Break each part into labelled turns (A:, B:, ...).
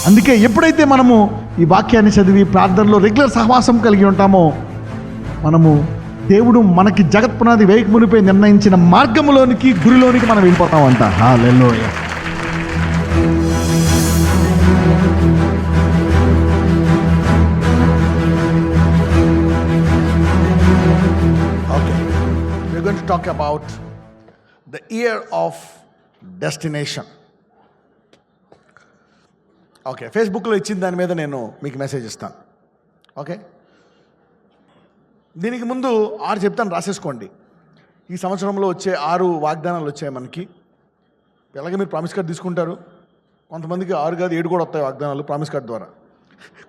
A: అందుకే ఎప్పుడైతే మనము ఈ వాక్యాన్ని చదివి ప్రార్థనలో రెగ్యులర్ సహవాసం కలిగి ఉంటామో, మనము దేవుడు మనకి జగత్పునాది వేయక మునిపై నిర్ణయించిన మార్గంలోనికి, గురిలోనికి మనం వెళ్ళిపోతామంట. హల్లెలూయా. Okay, we're going to talk about the year of destination. Okay, ఫేస్బుక్లో ఇచ్చిన దాని మీద నేను మీకు మెసేజ్ ఇస్తాను. ఓకే, దీనికి ముందు 6 చెప్తాను, రాసేసుకోండి. ఈ సంవత్సరంలో వచ్చే 6 వాగ్దానాలు వచ్చాయి మనకి. ఎలాగే మీరు ప్రామిస్ కార్డ్ తీసుకుంటారు. కొంతమందికి 6 కాదు 7 కూడా వస్తాయి వాగ్దానాలు ప్రామిస్ కార్డ్ ద్వారా,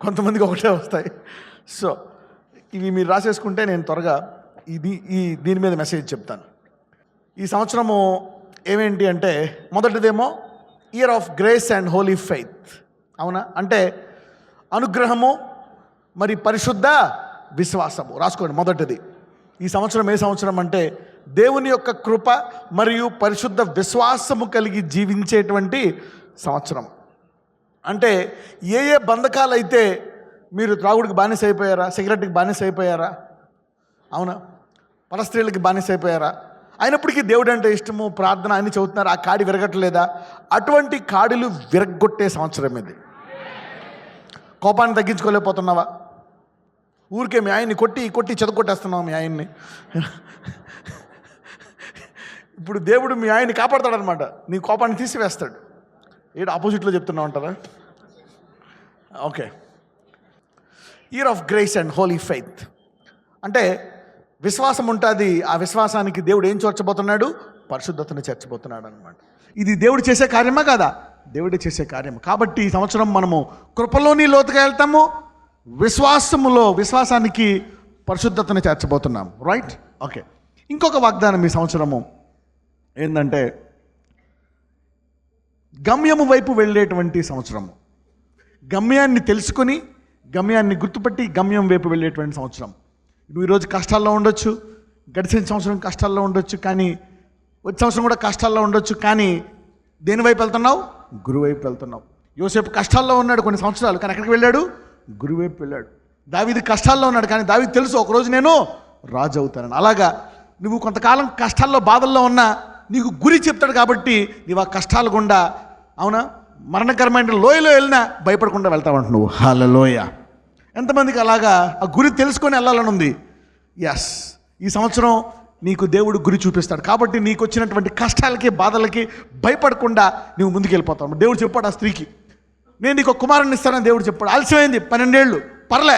A: కొంతమందికి ఒకటే వస్తాయి. సో ఇవి మీరు రాసేసుకుంటే నేను త్వరగా దీని మీద మెసేజ్ చెప్తాను. ఈ సంవత్సరము ఏమేంటి అంటే, మొదటిదేమో year of grace and holy faith. అవునా, అంటే అనుగ్రహము మరి పరిశుద్ధ విశ్వాసము. రాసుకోండి మొదటిది. ఈ సంవత్సరం ఏ సంవత్సరం అంటే దేవుని యొక్క కృప మరియు పరిశుద్ధ విశ్వాసము కలిగి జీవించేటువంటి సంవత్సరం. అంటే ఏ ఏ బంధకాలు అయితే, మీరు త్రాగుడికి బానిస అయిపోయారా, సిగరెట్కి బానిస అయిపోయారా, అవునా, పరస్త్రీలకి బానిస అయిపోయారా, అయినప్పటికీ దేవుడు అంటే ఇష్టము, ప్రార్థన అన్ని చదువుతున్నారు, ఆ కాడి విరగట్లేదా, అటువంటి కాడిలు విరగొట్టే సంవత్సరం ఇది. కోపాన్ని తగ్గించుకోలేకపోతున్నావా, ఊరికే మీ ఆయన్ని కొట్టి చెదకొట్టేస్తున్నావు మీ ఆయన్ని. ఇప్పుడు దేవుడు మీ ఆయన్ని కాపాడతాడనమాట, నీ కోపాన్ని తీసివేస్తాడు. ఏడు ఆపోజిట్లో చెప్తున్నావు అంటారా? Okay, year of grace and holy faith అంటే విశ్వాసం ఉంటుంది. ఆ విశ్వాసానికి దేవుడు ఏం చేర్చబోతున్నాడు? పరిశుద్ధతను చేర్చబోతున్నాడు అనమాట. ఇది దేవుడు చేసే కార్యమా కాదా? దేవుడే చేసే కార్యం. కాబట్టి ఈ సంవత్సరం మనము కృపలోని లోతుగా వెళ్తాము, విశ్వాసానికి పరిశుద్ధతను చేర్చబోతున్నాం. Right, okay. ఇంకొక వాగ్దానం ఈ సంవత్సరము ఏంటంటే గమ్యము వైపు వెళ్ళేటువంటి సంవత్సరము. గమ్యాన్ని తెలుసుకొని, గమ్యాన్ని గుర్తుపట్టి గమ్యం వైపు వెళ్ళేటువంటి సంవత్సరం. నువ్వు ఈరోజు కష్టాల్లో ఉండొచ్చు, గడిచిన సంవత్సరం కష్టాల్లో ఉండొచ్చు, కానీ వచ్చే సంవత్సరం కూడా కష్టాల్లో ఉండొచ్చు, కానీ దేని వైపు వెళ్తున్నావు? గురువు వైపు వెళ్తున్నావు. యోసేపు కష్టాల్లో ఉన్నాడు కొన్ని సంవత్సరాలు, కానీ ఎక్కడికి వెళ్ళాడు? గురువు వైపు వెళ్ళాడు. దావీదు కష్టాల్లో ఉన్నాడు, కానీ దావీదు తెలుసు ఒకరోజు నేను రాజు అవుతానని. అలాగా నువ్వు కొంతకాలం కష్టాల్లో బాధల్లో ఉన్నా నీకు గురి చెప్తాడు కాబట్టి నీవు ఆ కష్టాల గుండా, అవునా, మరణకరమైన లోయలో వెళ్ళినా భయపడకుండా వెళ్తావంట నువ్వు. హల్లెలూయా. ఎంతమందికి అలాగా ఆ గురి తెలుసుకొని వెళ్ళాలని ఉంది? ఎస్, ఈ సంవత్సరం నీకు దేవుడు గురి చూపిస్తాడు. కాబట్టి నీకు వచ్చినటువంటి కష్టాలకి బాధలకి భయపడకుండా నువ్వు ముందుకు వెళ్ళిపోతావు. దేవుడు చెప్పాడు ఆ స్త్రీకి, నేను నీకు ఒక కుమారుని ఇస్తానని దేవుడు చెప్పాడు. ఆలస్యమైంది 12 ఏళ్ళు, పర్లే,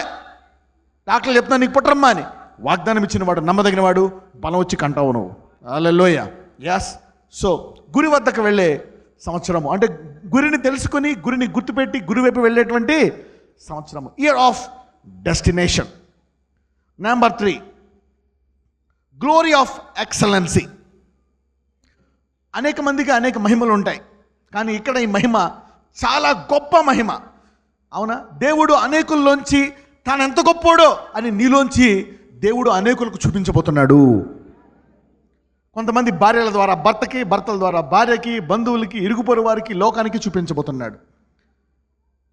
A: డాక్టర్లు చెప్తున్నా నీకు పుట్టరమ్మా అని. వాగ్దానం ఇచ్చిన వాడు నమ్మదగిన వాడు, బలం వచ్చి కంటావు నువ్వు. హల్లెలూయా. ఎస్, సో గురి వద్దకు వెళ్ళే సంవత్సరము అంటే గురిని తెలుసుకొని, గురిని గుర్తుపెట్టి గురి వైపు వెళ్ళేటువంటి సంవత్సరము. Year of destination. Number 3, glory of excellency. అనేక మందికి అనేక మహిమలు ఉంటాయి, కానీ ఇక్కడ ఈ మహిమ చాలా గొప్ప మహిమ. అవునా, దేవుడు అనేకుల్లోంచి తాను ఎంత గొప్పోడో అని నీలోంచి దేవుడు అనేకులకు చూపించబోతున్నాడు. కొంతమంది భార్యల ద్వారా భర్తకి, భర్తల ద్వారా భార్యకి, బంధువులకి, ఇరుగుపొరు వారికి, లోకానికి చూపించబోతున్నాడు.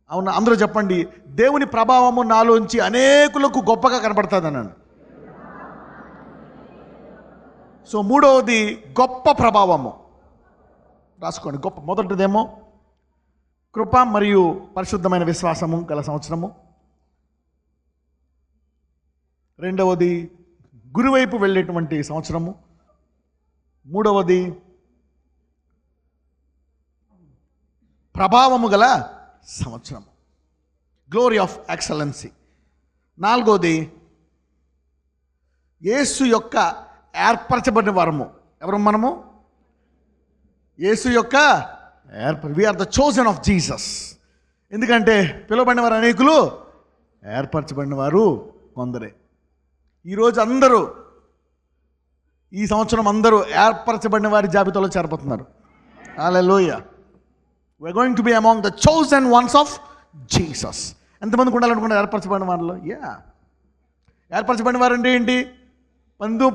A: అవునా, అందరూ చెప్పండి, దేవుని ప్రభావము నాలోంచి అనేకులకు గొప్పగా కనబడుతుంది అన్నాడు. సో మూడవది గొప్ప ప్రభావము. రాసుకోండి, గొప్ప. మొదటిదేమో కృప మరియు పరిశుద్ధమైన విశ్వాసము గల సంవత్సరము. రెండవది గురువైపు వెళ్ళేటువంటి సంవత్సరము. మూడవది ప్రభావము గల సంవత్సరము, గ్లోరీ ఆఫ్ ఎక్సలెన్సీ. నాలుగవది యేసు యొక్క ఏర్పరచబడిన వారము. ఎవరు మనము? యేసు యొక్క we are the chosen of Jesus. ఎందుకంటే పిలువబడిన వారు అనేకులు, ఏర్పరచబడిన వారు కొందరే. ఈరోజు అందరూ, ఈ సంవత్సరం అందరూ ఏర్పరచబడిన వారి జాబితాలో చేరబోతున్నారు. Hallelujah. We are going to be among the chosen ones of Jesus. ఎంతమందికి ఉండాలనుకున్నారు ఏర్పరచబడిన వారిలో? ఏర్పరచబడిన వారు అంటే ఏంటి?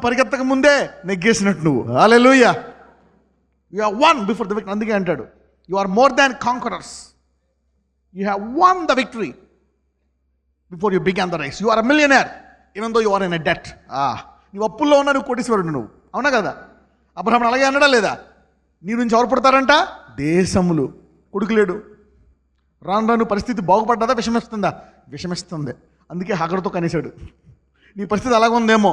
A: పరిగెత్తక ముందే నెగ్గేసినట్టు నువ్వు. Hallelujah. You are won before the victory. అందుకే అంటాడు, you are more than conquerors. You have won the victory before you began the race. You are a millionaire, even though you are in a debt. నీవు అప్పుల్లో ఉన్నా, నువ్వు కోటీశ్వరుడు నువ్వు. అవునా కదా? అబ్రహామును అలాగే అన్నాడా లేదా? నీ నుంచి ఎవరు పుడతారంట? దేశములు. కొడుకు లేడు. రాను రాను పరిస్థితి బాగుపడ్డదా, విషమిస్తుందా? విషమిస్తుంది. అందుకే హగరుతో కనేశాడు. నీ పరిస్థితి అలాగ ఉందేమో,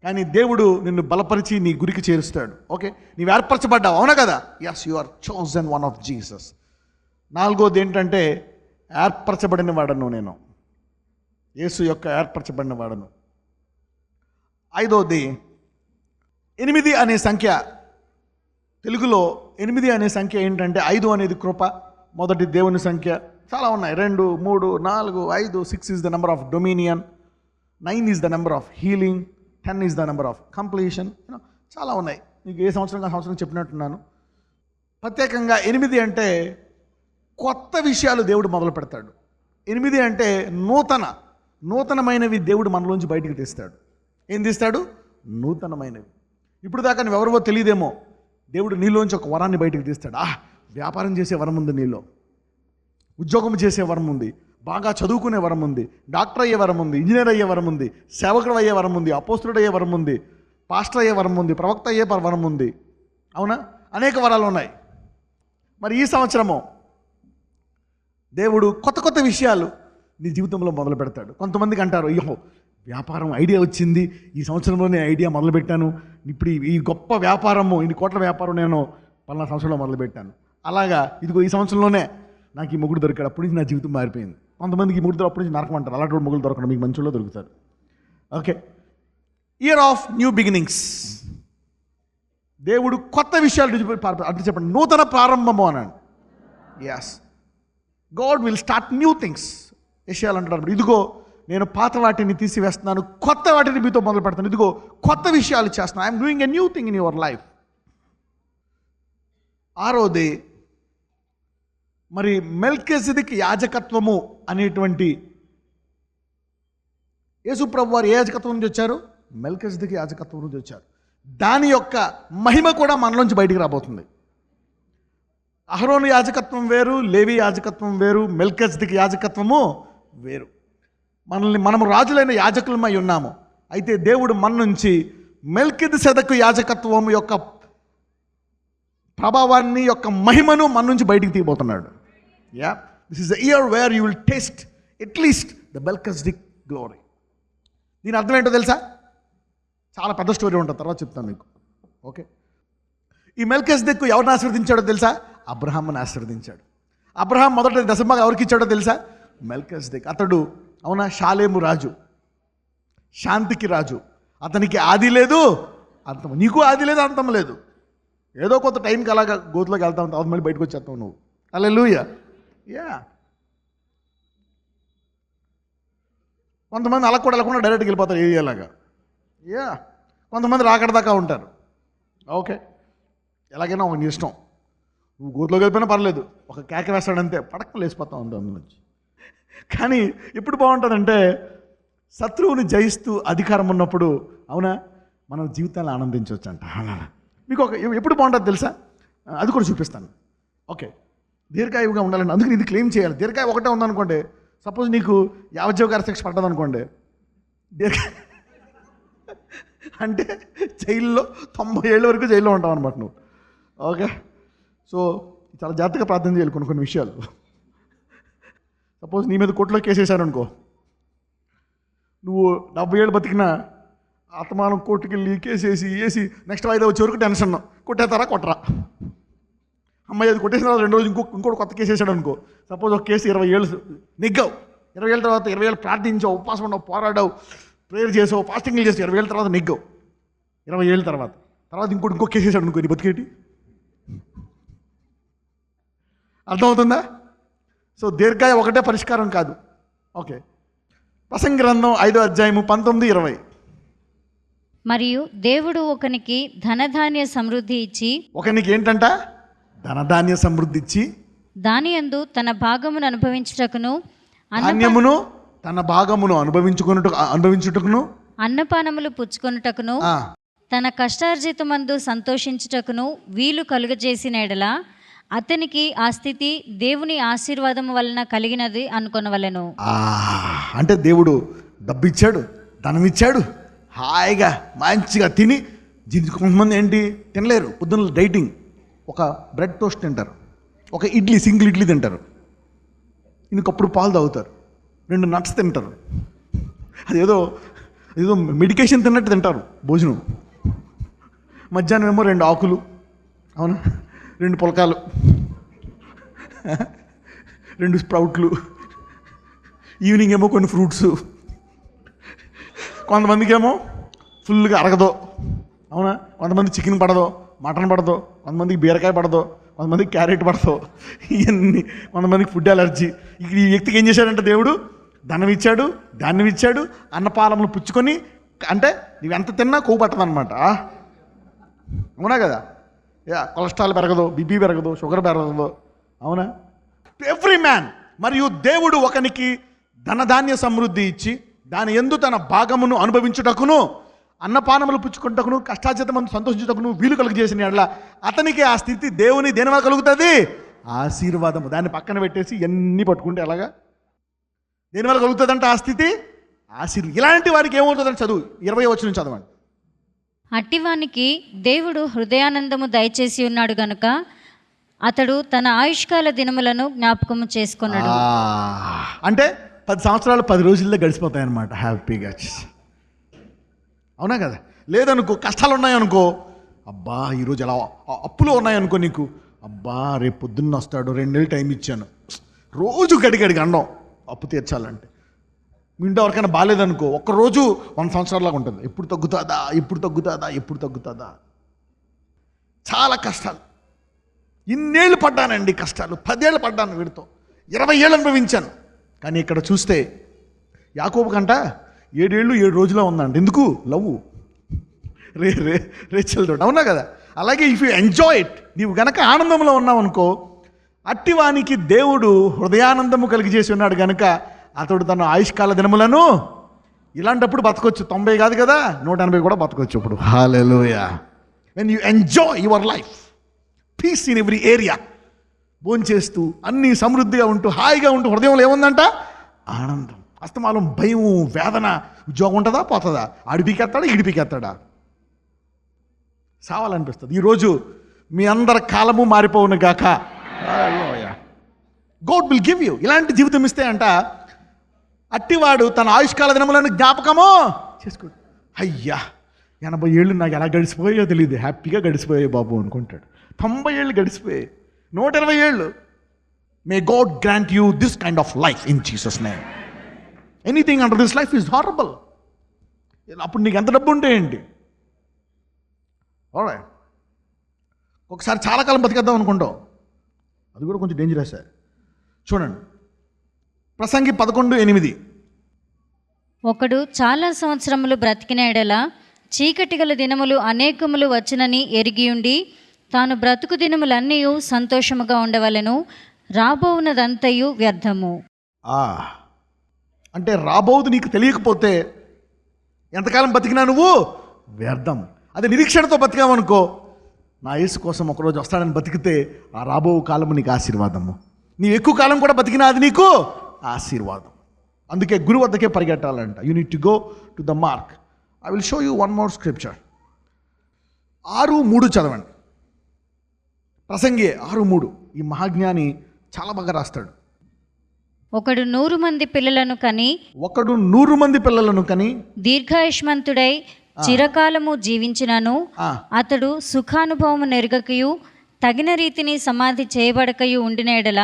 A: కానీ దేవుడు నిన్ను బలపరిచి నీ గురికి చేరుస్తాడు. ఓకే, నీవు ఏర్పరచబడ్డావు. అవునా కదా? Yes, you are chosen one of Jesus. నాలుగోది ఏంటంటే, ఏర్పరచబడిన వాడను నేను, యేసు యొక్క ఏర్పరచబడిన వాడను. ఐదోది 8 అనే సంఖ్య. తెలుగులో 8 అనే సంఖ్య ఏంటంటే, 5 అనేది కృప, మొదటి దేవుని సంఖ్య. చాలా ఉన్నాయి, 2, 3, 4, 5. 6 is the number of dominion, 9 is the number of healing, 10 is the number of completion. చాలా ఉన్నాయి. మీకు ఏ సంవత్సరం చెప్పినట్టున్నాను. ప్రత్యేకంగా 8 అంటే కొత్త విషయాలు దేవుడు మొదలు పెడతాడు. 8 అంటే నూతనమైనవి దేవుడు మనలోంచి బయటికి తీస్తాడు. ఏం తీస్తాడు? నూతనమైనవి. ఇప్పుడు దాకా నువ్వెవరవో తెలియదేమో, దేవుడు నీలోంచి ఒక వరాన్ని బయటికి తీస్తాడు. వ్యాపారం చేసే వరం ఉంది నీలో, ఉద్యోగం చేసే వరం ఉంది, బాగా చదువుకునే వరం ఉంది, డాక్టర్ అయ్యే వరం ఉంది, ఇంజనీర్ అయ్యే వరం ఉంది, సేవకుడు అయ్యే వరం ఉంది, అపోస్తులుడు అయ్యే వరం ఉంది, పాస్టర్ అయ్యే వరం ఉంది, ప్రవక్త అయ్యే వరం ఉంది. అవునా? అనేక వరాలు ఉన్నాయి. మరి ఈ సంవత్సరము దేవుడు కొత్త విషయాలు నీ జీవితంలో మొదలు పెడతాడు. కొంతమందికి అంటారు, అయ్యో వ్యాపారం ఐడియా వచ్చింది, ఈ సంవత్సరంలో నేను ఐడియా మొదలుపెట్టాను, ఇప్పుడు ఈ గొప్ప వ్యాపారము, ఇన్ని కోట్ల వ్యాపారం నేను పలానా సంవత్సరంలో మొదలుపెట్టాను. అలాగా ఇదిగో ఈ సంవత్సరంలోనే నాకు ఈ మొగుడు దొరికాడు, అప్పటి నుంచి నా జీవితం మారిపోయింది. కొంతమందికి ఈ మొగుడు అప్పటి నుంచి నరకం అంటారు. అలాంటి మొగుడు దొరకడం మీకు మంచిలో దొరుకుతారు. Okay, year of new beginnings. దేవుడు కొత్త విషయాలు అంటే చెప్పండి, నూతన ప్రారంభము అన్నాడు. Yes, God will start new things. యెషయాలు అంటారు, ఇదిగో నేను పాత వాటిని తీసివేస్తున్నాను, కొత్త వాటిని మీతో మొదలు పెడతాను, ఇదిగో కొత్త విషయాలు చేస్తున్నాను. I'm doing a new thing in your life. ఆరోది మరి మెల్కిజెదెకు యాజకత్వము అనేటువంటి, యేసు ప్రభువు వారు ఏ యాజకత్వం నుంచి వచ్చారు? మెల్కిజెదెకు యాజకత్వం నుంచి వచ్చారు. దాని యొక్క మహిమ కూడా మనలోంచి బయటికి రాబోతుంది. అహరోను యాజకత్వం వేరు, లేవి యాజకత్వం వేరు, మెల్కిజెదెకు యాజకత్వము వేరు. మనము రాజులైన యాజకులమై ఉన్నాము. అయితే దేవుడు మన నుంచి మెల్కిజెదెకు యాజకత్వం యొక్క ప్రభావాన్ని, యొక్క మహిమను మన నుంచి బయటికి తీయబోతున్నాడు. Yeah, this is the year where you will taste at least the Melchizedek glory. దీని అర్థం ఏంటో తెలుసా? చాలా పెద్ద స్టోరీ ఉంటుంది, తర్వాత చెప్తాను మీకు. ఓకే, ఈ మెల్కిజెదెకు ఎవరిని ఆశీర్వదించాడో తెలుసా? అబ్రహాముని ఆశీర్వదించాడు. అబ్రహాం మొదట దశమగా ఎవరికి ఇచ్చాడో తెలుసా? మెల్కిజెదెక్. అతడు అవునా షాలేము రాజు, శాంతికి రాజు. అతనికి ఆది లేదు, అంతం. నీకు ఆది లేదు, అంతం లేదు. ఏదో కొంత టైంకి అలాగా గోతులోకి వెళ్తా ఉంటావు, మళ్ళీ బయటకు వచ్చేస్తావు నువ్వు. హల్లెలూయా. యా, కొంతమంది అలా కూడా వెళ్ళకుండా డైరెక్ట్గా వెళ్ళిపోతారు ఏరియాలాగా. యా, కొంతమంది రాకడ దాకా ఉంటారు. ఓకే, ఎలాగైనా ఒక నీ ఇష్టం. నువ్వు గోతులోకి వెళ్ళిపోయినా పర్లేదు, ఒక కేక వేస్తాడంతే పడక్కలు వేసిపోతా ఉంటుంది అందులోంచి. కానీ ఎప్పుడు బాగుంటుందంటే, శత్రువుని జయిస్తూ అధికారం ఉన్నప్పుడు, అవునా, మనం జీవితాన్ని ఆనందించవచ్చు అంట. మీకు ఎప్పుడు బాగుంటుంది తెలుసా? అది కూడా చూపిస్తాను. ఓకే, దీర్ఘాయువుగా ఉండాలండి. అందుకని ఇది క్లెయిమ్ చేయాలి. దీర్ఘాయువు ఒకటే ఉందనుకోండి, సపోజ్ నీకు యావజ్జీవ శిక్ష పడ్డదనుకోండి, అంటే జైల్లో 90 ఏళ్ళ వరకు జైల్లో ఉంటావు అనమాట నువ్వు. ఓకే, సో చాలా జాగ్రత్తగా ప్రార్థన చేయాలి కొన్ని విషయాలు. సపోజ్ నీ మీద కోర్టులో కేసేసాను అనుకో, నువ్వు 70 ఏళ్ళు బతికినా ఆత్మానం కోర్టుకి వెళ్ళి కేసేసి నెక్స్ట్ వాయిదా వచ్చే వరకు టెన్షన్. కొట్టేస్తారా కొట్టరా? అమ్మాయి అది కొట్టేసిన తర్వాత 2 రోజులు ఇంకోటి కొత్త కేసు వేసాడు అనుకో. సపోజ్ ఒక కేసు 20 ఏళ్ళు నెగ్గావు, 20 ఏళ్ళ తర్వాత 20 ఏళ్ళు ప్రార్థించావు, ఉపవాసం ఉండవు, పోరాడావు, ప్రేయర్ చేసావు, ఫాస్టింగ్లు చేసావు, 20 ఏళ్ళ తర్వాత నెగ్గావు. 20 ఏళ్ళ తర్వాత ఇంకో కేసు వేసాడు అనుకో, నీ బతికేటి. అర్థమవుతుందా? సో దీర్ఘాయ ఒకటే పరిష్కారం కాదు. ఓకే, ప్రసంగి గ్రంథం 5వ అధ్యాయము 19-20.
B: మరియు దేవుడు ఒకనికి ధనధాన్య సమృద్ధి ఇచ్చి,
A: ఒకనికి ఏంటంట? ధనధాన్య సమృద్ధి ఇచ్చి,
B: దాని యందు తన భాగమును అనుభవించుటకును,
A: ధాన్యమును తన భాగమును అనుభవించుటకును,
B: అన్నపానములు పుచ్చుకొనుటకును, తన కష్టార్జితమందు సంతోషించుటకును వీలు కలుగజేసిన ఎడల అతనికి ఆ స్థితి దేవుని ఆశీర్వాదం వలన కలిగినది అనుకొనవలెను.
A: అంటే దేవుడు డబ్బు ఇచ్చాడు, ధనం ఇచ్చాడు, హాయిగా మంచిగా తిని కొంతమంది ఏంటి తినలేరు, పొద్దున్న డైటింగ్, ఒక బ్రెడ్ టోస్ట్ తింటారు, ఒక ఇడ్లీ సింగిల్ ఇడ్లీ తింటారు, ఇంకప్పుడు పాలు తాగుతారు, 2 నట్స్ తింటారు, అదేదో మెడికేషన్ తిన్నట్టు తింటారు భోజనం. మధ్యాహ్నం ఏమో 2 ఆకులు, అవునా, 2 పులకాలు, 2 స్ప్రౌట్లు, ఈవినింగ్ ఏమో కొన్ని ఫ్రూట్స్. కొంతమందికి ఏమో ఫుల్గా అరగదో, అవునా, కొంతమంది చికెన్ పడదో, మటన్ పడదో, కొంతమందికి బీరకాయ పడదో, కొంతమందికి క్యారెట్ పడదో, ఇవన్నీ, కొంతమందికి ఫుడ్ అలర్జీ. ఈ వ్యక్తికి ఏం చేశాడంటే దేవుడు ధనం ఇచ్చాడు, ధాన్యం ఇచ్చాడు, అన్నపాలములు పుచ్చుకొని, అంటే నువ్వెంత తిన్నా కొవ్వు పట్టదనమాట. అవునా కదా, కొలెస్ట్రాల్ పెరగదు, బీపీ పెరగదు, షుగర్ పెరగదు, అవునా. ఎవ్రీ మ్యాన్, మరియు దేవుడు ఒకనికి ధనధాన్య సమృద్ధి ఇచ్చి దాని యందు తన భాగమును అనుభవించుటకును, అన్నపానములు పుచ్చుకుంటకును, కష్టార్జితమందు సంతోషించుటకును వీలు కలుగజేసిన యెడల అతనికి ఆ స్థితి దేవుని దేనివల్ల కలుగుతుంది? ఆశీర్వాదము. దాన్ని పక్కన పెట్టేసి ఎన్ని పట్టుకుంటే ఎలాగా దేనివల్ల కలుగుతుందంట ఆ స్థితి? ఇలాంటి వారికి ఏమవుతుందని చదువు 20వ వచనం చదవండి.
B: అట్టివానికి దేవుడు హృదయానందము దయచేసి ఉన్నాడు గనుక అతడు తన ఆయుష్కాల దినములను జ్ఞాపకము చేసుకున్నాడు.
A: అంటే 10 సంవత్సరాలు 10 రోజుల్లో గడిచిపోతాయన్నమాట హ్యాపీగా. అవునా కదా. లేదనుకో, కష్టాలు ఉన్నాయనుకో, అబ్బా ఈరోజు ఎలా, అప్పులు ఉన్నాయనుకో నీకు, అబ్బా రేపు పొద్దున్న వస్తాడు, 2 నెలలు టైం ఇచ్చాను, రోజు గడిగడికి అండం అప్పు తీర్చాలంటే. మీ ఇంట్లో ఎవరికైనా బాగాలేదనుకో, ఒక్కరోజు 100 సంవత్సరాలాగా ఉంటుంది. ఎప్పుడు తగ్గుతుందా, ఎప్పుడు తగ్గుతుందా, ఎప్పుడు తగ్గుతుందా. చాలా కష్టాలు, ఇన్నేళ్ళు పడ్డానండి కష్టాలు, 10 ఏళ్ళు పడ్డాను వీడితో, 20 ఏళ్ళు అనుభవించాను. కానీ ఇక్కడ చూస్తే యాకోబు కంట 7 ఏళ్ళు 7 రోజులో ఉందంట. ఎందుకు? లవ్ రేచల్ తోటి, అవునా కదా. అలాగే ఇఫ్ యూ ఎంజాయ్ ఇట్, నీవు గనక ఆనందంలో ఉన్నావు అనుకో, అట్టివానికి దేవుడు హృదయానందము కలిగి చేసి ఉన్నాడు గనక అతడు తన ఆయుష్కాల దినములను, ఇలాంటప్పుడు బతకొచ్చు, 90 కాదు కదా, 180 కూడా బతకొచ్చు ఇప్పుడు. Hallelujah. When you enjoy your life, peace in every area, భోంచేస్తూ అన్నీ సమృద్ధిగా ఉంటూ హాయిగా ఉంటూ హృదయంలో ఏముందంట? ఆనందం. అస్తమానం భయం, వేదన, ఉద్యోగం ఉంటుందా, పోతుందా, ఆడిపికేస్తాడా, ఈడిపికేస్తాడా, సావాలనిపిస్తుంది. ఈరోజు మీ అందరి కాలము మారిపోవును గాక. గాడ్ విల్ గివ్ యూ ఇలాంటి జీవితం ఇస్తే అంట, అట్టివాడు తన ఆయుష్కాల దినములను జ్ఞాపకమో చేసుకోడు. అయ్యా 80 ఏళ్ళు నాకు ఎలా గడిచిపోయాయో తెలియదు, హ్యాపీగా గడిచిపోయాయి బాబు అనుకుంటాడు. 90 ఏళ్ళు గడిచిపోయాయి, 120 ఏళ్ళు. May God grant you this kind of life in Jesus name. Anything under this life is horrible. అప్పుడు నీకు ఎంత డబ్బు ఉంటే ఏంటి? ఓకే, ఒకసారి చాలా కాలం బతికేద్దాం అనుకుంటాం, అది కూడా కొంచెం డేంజరస్ సార్. చూడండి, ప్రసంగి 11:8.
B: ఒకడు చాలా సంవత్సరములు బ్రతికిన ఎడల చీకటి గల దినములు అనేకములు వచ్చునని ఎరిగియుండి తాను బ్రతుకు దినములన్నీ సంతోషముగా ఉండవలెను, రాబోవునదంతయు వ్యర్థము.
A: అంటే రాబోదు నీకు తెలియకపోతే ఎంతకాలం బతికినా నువ్వు వ్యర్థం. అదే నిరీక్షణతో బతికామనుకో, నా యేసు కోసం ఒకరోజు వస్తాడని బతికితే ఆ రాబో కాలము నీకు ఆశీర్వాదము. నీవు ఎక్కువ కాలం కూడా బతికినా అది నీకు ఆశీర్వాదం. అందుకే గురు వద్దకే పరిగెట్టాలంట. You need to go to the mark. I will show you one more scripture. 6:3 చదవండి. ప్రసంగి 6:3. ఈ మహాజ్ఞాని చాలా బాగా రాస్తాడు.
B: ఒకడు 100 మంది పిల్లలను కని దీర్ఘాయుష్మంతుడై చిరకాలము జీవించినను అతడు సుఖానుభవము నెరగకయు తగిన రీతిని సమాధి చేయబడకయు ఉండిన ఎడల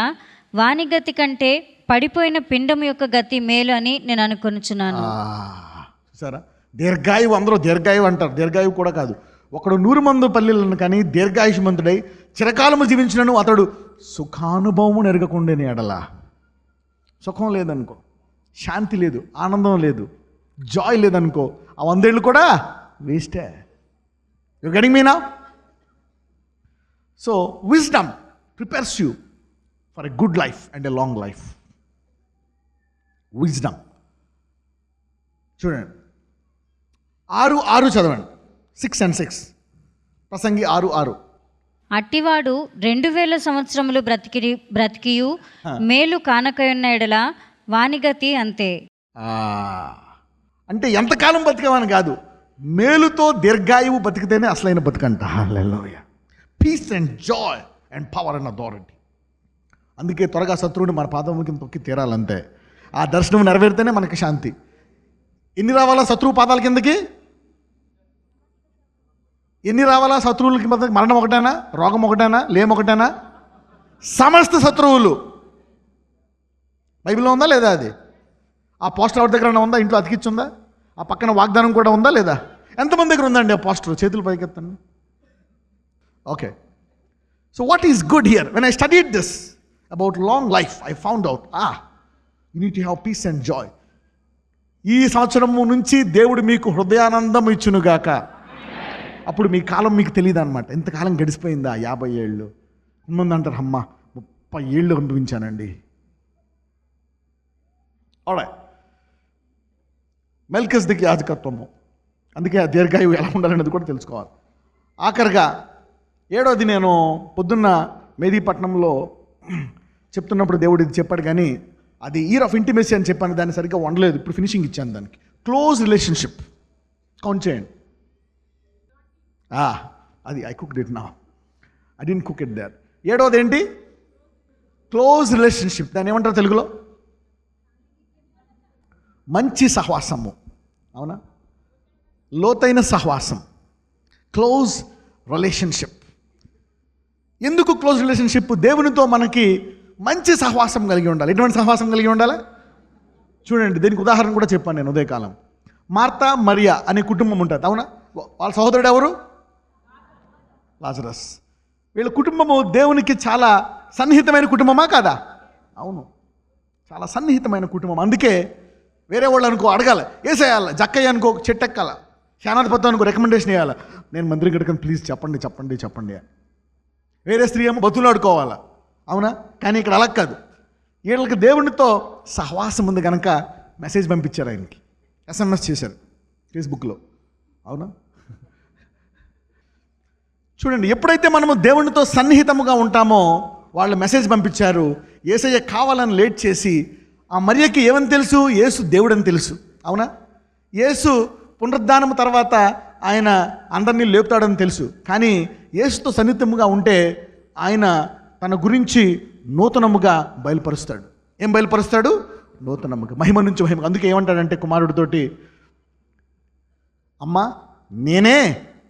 B: వాని గతి కంటే పడిపోయిన పిండము యొక్క గతి మేలు అని నేను అనుకొనుచున్నాను.
A: సరే, దీర్ఘాయువు, అందరూ దీర్ఘాయువు అంటారు, దీర్ఘాయువు కూడా కాదు. ఒకడు 100 మంది పిల్లలను కానీ దీర్ఘాయుష్మంతుడై చిరకాలము జీవించినను అతడు సుఖానుభవము నెరగకుండేని ఎడల. సుఖం లేదనుకో, శాంతి లేదు, ఆనందం లేదు, జాయ్ లేదనుకో, ఆ 100 ఏళ్ళు కూడా వేస్టే. You getting me now? So wisdom prepares you for a good life and a long life. Wisdom. చూడండి, 6:6 చదవండి. 6 and 6. ప్రసంగి 6:6.
B: అట్టివాడు 2000 సంవత్సరములు బ్రతికియు మేలు కానకయున్న ఎడల వాని గతి అంతే.
A: అంటే ఎంతకాలం బతికామని కాదు, మేలుతో దీర్ఘాయువు బతికితేనే అసలైన బతుకంట. Hallelujah. Peace and joy and power and authority. అందుకే త్వరగా శత్రువుని మన పాదం కింద తొక్కి తీరాలంతే. ఆ దర్శనం నెరవేరితేనే మనకి శాంతి. ఎన్ని రావాలా శత్రువు పాదాల కిందకి? ఎన్ని రావాలా శత్రువులకి? మరణం ఒకటేనా? రోగం ఒకటేనా? లేమొకటేనా? సమస్త శత్రువులు. బైబిల్లో ఉందా లేదా అది? ఆ పోస్టర్ ఎవరి దగ్గర ఉందా? ఇంట్లో అతికిచ్చుందా? ఆ పక్కన వాగ్దానం కూడా ఉందా లేదా? ఎంతమంది దగ్గర ఉందండి ఆ పోస్టర్? చేతులు పైకెత్తండి. Okay, so what is good here? When I studied this about long life, I found out you need to have peace and joy. ఈ సంవత్సరము నుంచి దేవుడు మీకు హృదయానందం ఇచ్చునుగాక. అప్పుడు మీ కాలం మీకు తెలియదు అనమాట. ఎంతకాలం గడిచిపోయిందా? 50 ఏళ్ళు. ముందు అంటారు, అమ్మ 30 ఏళ్ళు అనుభవించానండి. ఆల్రైట్, మెల్కిజెదెకు యాజకత్వము. అందుకే ఆ దీర్ఘాయువు ఎలా ఉండాలనేది కూడా తెలుసుకోవాలి. ఆఖరిగా 7వది నేను పొద్దున్న మేదీపట్నంలో చెప్తున్నప్పుడు దేవుడు ఇది చెప్పాడు, కానీ అది ఇయర్ ఆఫ్ ఇంటిమేసీ అని చెప్పాను. దాన్ని సరిగ్గా వండలేదు. ఇప్పుడు ఫినిషింగ్ ఇచ్చాను దానికి. Close relationship. కౌంట్ చేయండి. అది I cooked it now, I didn't cook it there. 7వది ఏంటి? Close relationship. దాన్ని ఏమంటారు తెలుగులో? మంచి సహవాసము. అవునా? లోతైన సహవాసం, క్లోజ్ రిలేషన్షిప్. ఎందుకు క్లోజ్ రిలేషన్షిప్? దేవునితో మనకి మంచి సహవాసం కలిగి ఉండాలి. ఎటువంటి సహవాసం కలిగి ఉండాలి? చూడండి, దీనికి ఉదాహరణ కూడా చెప్పాను నేను ఉదయకాలం. మార్తా మరియా అనే కుటుంబం ఉంటుంది. అవునా? వాళ్ళ సహోదరుడు ఎవరు? లాజరస్. వీళ్ళ కుటుంబము దేవునికి చాలా సన్నిహితమైన కుటుంబమా కాదా? అవును, చాలా సన్నిహితమైన కుటుంబం. అందుకే వేరే వాళ్ళు అనుకో అడగాలి, వేసేయాలి. జక్కయ్య అనుకో చెట్టు ఎక్కాల, శానాధిపతి అనుకో రికమెండేషన్ వేయాలి, నేను మంత్రి గడకని ప్లీజ్ చెప్పండి చెప్పండి చెప్పండి. వేరే స్త్రీ ఏమో బతులు ఆడుకోవాలా. అవునా? కానీ ఇక్కడ అలా కాదు. వీళ్ళకి దేవునితో సహవాసం ఉంది కనుక మెసేజ్ పంపించారు ఆయనకి, SMS చేశారు ఫేస్బుక్లో. అవునా? చూడండి, ఎప్పుడైతే మనము దేవునితో సన్నిహితముగా ఉంటామో వాళ్ళు మెసేజ్ పంపించారు. యేసయ్య కావాలని లేట్ చేసి, ఆ మరియకి ఏమని తెలుసు? యేసు దేవుడని తెలుసు. అవునా? యేసు పునరుద్ధానము తర్వాత ఆయన అందరినీ లేపుతాడని తెలుసు. కానీ యేసుతో సన్నిహితముగా ఉంటే ఆయన తన గురించి నూతనముగా బయలుపరుస్తాడు. ఏం బయలుపరుస్తాడు? నూతనముగా, మహిమ నుంచి మహిమ. అందుకే ఏమంటాడంటే కుమారుడితోటి, అమ్మా నేనే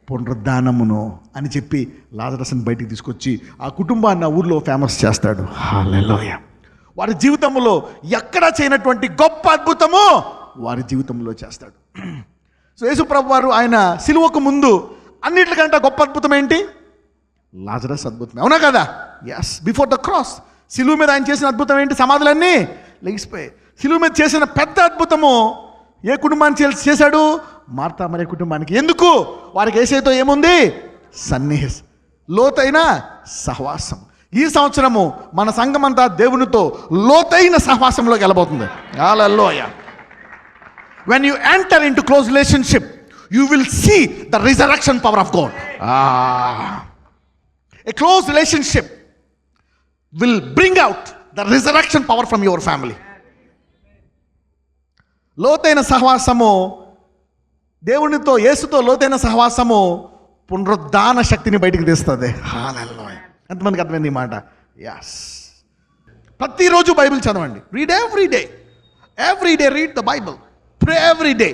A: పునరుద్ధానమును అని చెప్పి లాజరస్ని బయటికి తీసుకొచ్చి ఆ కుటుంబాన్ని ఆ ఊర్లో ఫేమస్ చేస్తాడు. హల్లెలూయా. వారి జీవితంలో ఎక్కడా చేయనటువంటి గొప్ప అద్భుతము వారి జీవితంలో చేస్తాడు. సో యేసు ప్రభు వారు ఆయన సిలువకు ముందు అన్నిటికంటే గొప్ప అద్భుతం ఏంటి? లాజరస్ అద్భుతం. అవునా కదా? ఎస్, బిఫోర్ ద క్రాస్ సిలువ మీద ఆయన చేసిన అద్భుతం ఏంటి? సమాధులన్నీ లెగిసిపోయాయి. సిలువ మీద చేసిన పెద్ద అద్భుతము ఏ కుటుంబానికి చేశాడు? మార్తా మరియ కుటుంబానికి. ఎందుకు? వారికి యేసయ్యతో ఏముంది? లోతైన సహవాసం. ఈ సంవత్సరము మన సంఘమంతా దేవునితో లోతైన సహవాసంలోకి వెళ్ళబోతుంది. హల్లెలూయా. When you enter into close relationship, you will see the resurrection power of God. A close relationship will bring out the resurrection power from your family. లోతైన సహవాసము, దేవునితో యేసుతో లోతైన సహవాసము పునరుద్ధాన శక్తిని బయటికి తీస్తుంది. హల్లెలూయా. ఎంతమందికి అర్థమైంది ఈ మాట? ఎస్. ప్రతిరోజు బైబిల్ చదవండి. Read every day. Every day read the Bible. Pray every day.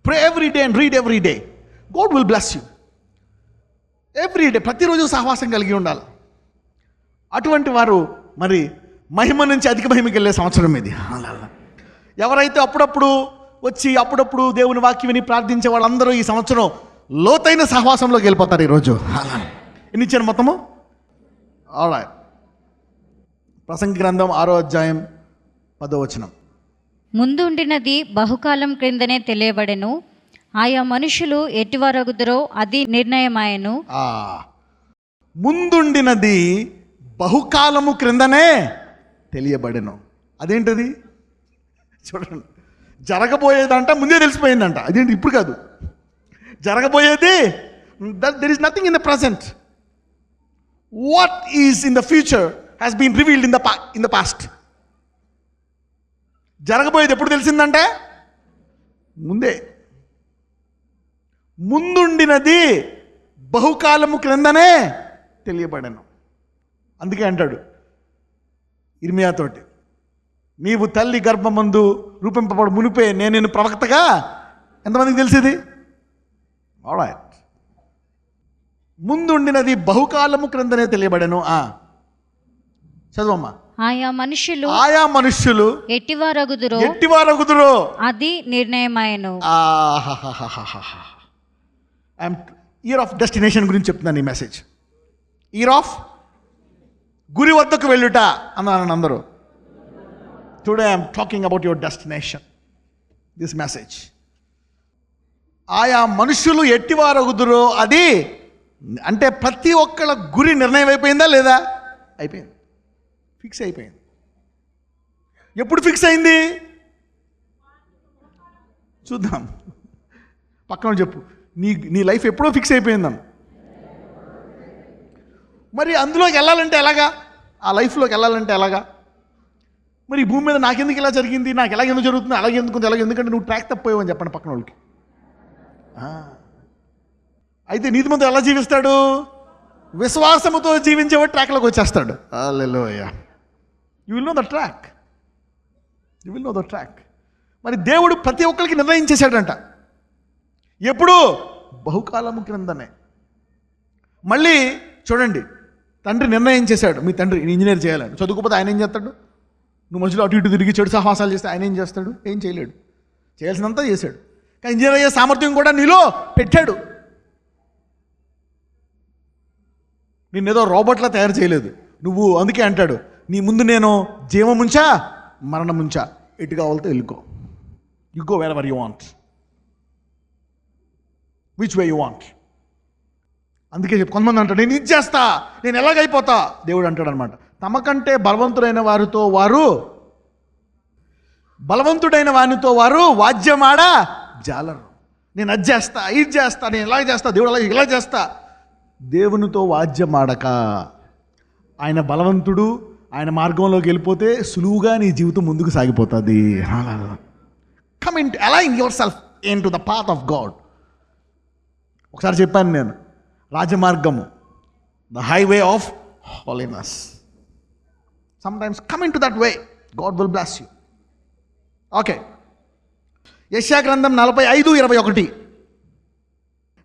A: Pray every day and read every day. God will bless you. Every day, ప్రతిరోజు సహవాసం కలిగి ఉండాలి. అటువంటి వారు మరి మహిమ నుంచి అధిక మహిమకి వెళ్ళే సంవత్సరం ఇది. ఎవరైతే అప్పుడప్పుడు వచ్చి అప్పుడప్పుడు దేవుని వాక్యం విని ప్రార్థించే వాళ్ళందరూ ఈ సంవత్సరం లోతైన సహవాసంలోకి వెళ్ళిపోతారు ఈరోజు. ఎన్ని ఇచ్చాను మొత్తము? ఆల్రైట్. ప్రసంగి గ్రంథం 6వ అధ్యాయం 10వ వచనం.
B: ముందుండినది బహుకాలం క్రిందనే తెలియబడెను, ఆయా మనుషులు ఎట్టివారగుదరో అది నిర్ణయమాయను.
A: ముందుండినది బహుకాలము క్రిందనే తెలియబడెను. అదేంటది? చూడండి, జరగబోయేదంట ముందే తెలిసిపోయిందంట. అదేంటి? ఇప్పుడు కాదు, జరగబోయేది. There is nothing in the present. What is in the future has been revealed in the past. జరగబోయేది ఎప్పుడు తెలిసిందంటే ముందే. ముందుండినది బహుకాలము క్రిందనే తెలియబడను. అందుకే అంటాడు ఇర్మియాతోటి, నీవు తల్లి గర్భమందు రూపింపబడు మునిపే నేను నిన్ను ప్రవక్తగా. ఎంతమందికి తెలిసేది? ఆల్రైట్. ముందుండినది బహుకాలము క్రిందనే తెలియబడను. చదవమ్మా.
B: ఆయా మనుష్యులు ఎట్టివారగుదురో అది నిర్ణయమాయను.
A: ఇయర్ ఆఫ్ డెస్టినేషన్ గురించి చెప్తున్నాను ఈ మెసేజ్. ఇయర్ ఆఫ్ గురి వద్దకు వెళ్ళుట అన్నాను అందరూ. Today I'm talking about your destination. This message. ఆయా మనుషులు ఎట్టివారగుదురో అది అంటే ప్రతి ఒక్కళ్ళ గురి నిర్ణయం అయిపోయిందా లేదా? అయిపోయింది. ఫిక్స్ అయిపోయింది. ఎప్పుడు ఫిక్స్ అయింది చూద్దాం. పక్కన చెప్పు, నీ లైఫ్ ఎప్పుడో ఫిక్స్ అయిపోయిందని. మరి అందులోకి వెళ్ళాలంటే ఎలాగా? ఆ లైఫ్లోకి వెళ్ళాలంటే ఎలాగా? మరి ఈ భూమి మీద నాకెందుకు ఇలా జరిగింది, నాకు ఎలాగెందుకు జరుగుతుంది, ఎందుకంటే నువ్వు ట్రాక్ తప్పిపోయావు అని చెప్పండి పక్కన వాళ్ళకి. అయితే నీతిమంతుడు ఎలా జీవిస్తాడు? విశ్వాసముతో జీవించేవాడు ట్రాక్లోకి వచ్చేస్తాడు. Hallelujah. You will know the track. మరి దేవుడు ప్రతి ఒక్కరికి నిర్ణయించేశాడంట. ఎప్పుడు? బహుకాలము క్రిందనే. మళ్ళీ చూడండి, తండ్రి నిర్ణయం చేశాడు. మీ తండ్రి ఇంజనీర్ చేయాలని, చదువుకోకపోతే ఆయన ఏం చేస్తాడు? నువ్వు మధ్యలో అటు ఇటు తిరిగి చెడు సహవాసాలు చేస్తే ఆయన ఏం చేస్తాడు? ఏం చేయలేడు. చేయాల్సినంత చేశాడు. కానీ ఇంజనీర్ అయ్యే సామర్థ్యం కూడా నీలో పెట్టాడు. నిన్నేదో రోబోట్లా తయారు చేయలేదు. నువ్వు అందుకే అంటాడు, నీ ముందు నేను జీవముంచా మరణముంచా, ఎటు కావాలతో వెళ్ళుకో. You go wherever you want, which way you want. అందుకే కొంతమంది అంటాడు, నేను ఇది చేస్తా, నేను ఎలాగైపోతా. దేవుడు అంటాడు అనమాట, తమకంటే బలవంతుడైన వారితో వారు వాద్యమాడ జాలరు. నేను అది చేస్తా, ఇది చేస్తా, నేను ఇలా చేస్తా, దేవుడు అలా ఇలా చేస్తా. దేవునితో వాద్యమాడక, ఆయన బలవంతుడు, ఆయన మార్గంలోకి వెళ్ళిపోతే సులువుగా నీ జీవితం ముందుకు సాగిపోతుంది. Come in align yourself into the path of God. ఒకసారి చెప్పాను నేను, రాజమార్గము, the highway of holiness. Sometimes come into that way, God will bless you. Okay, యెషయా గ్రంథం 45:21.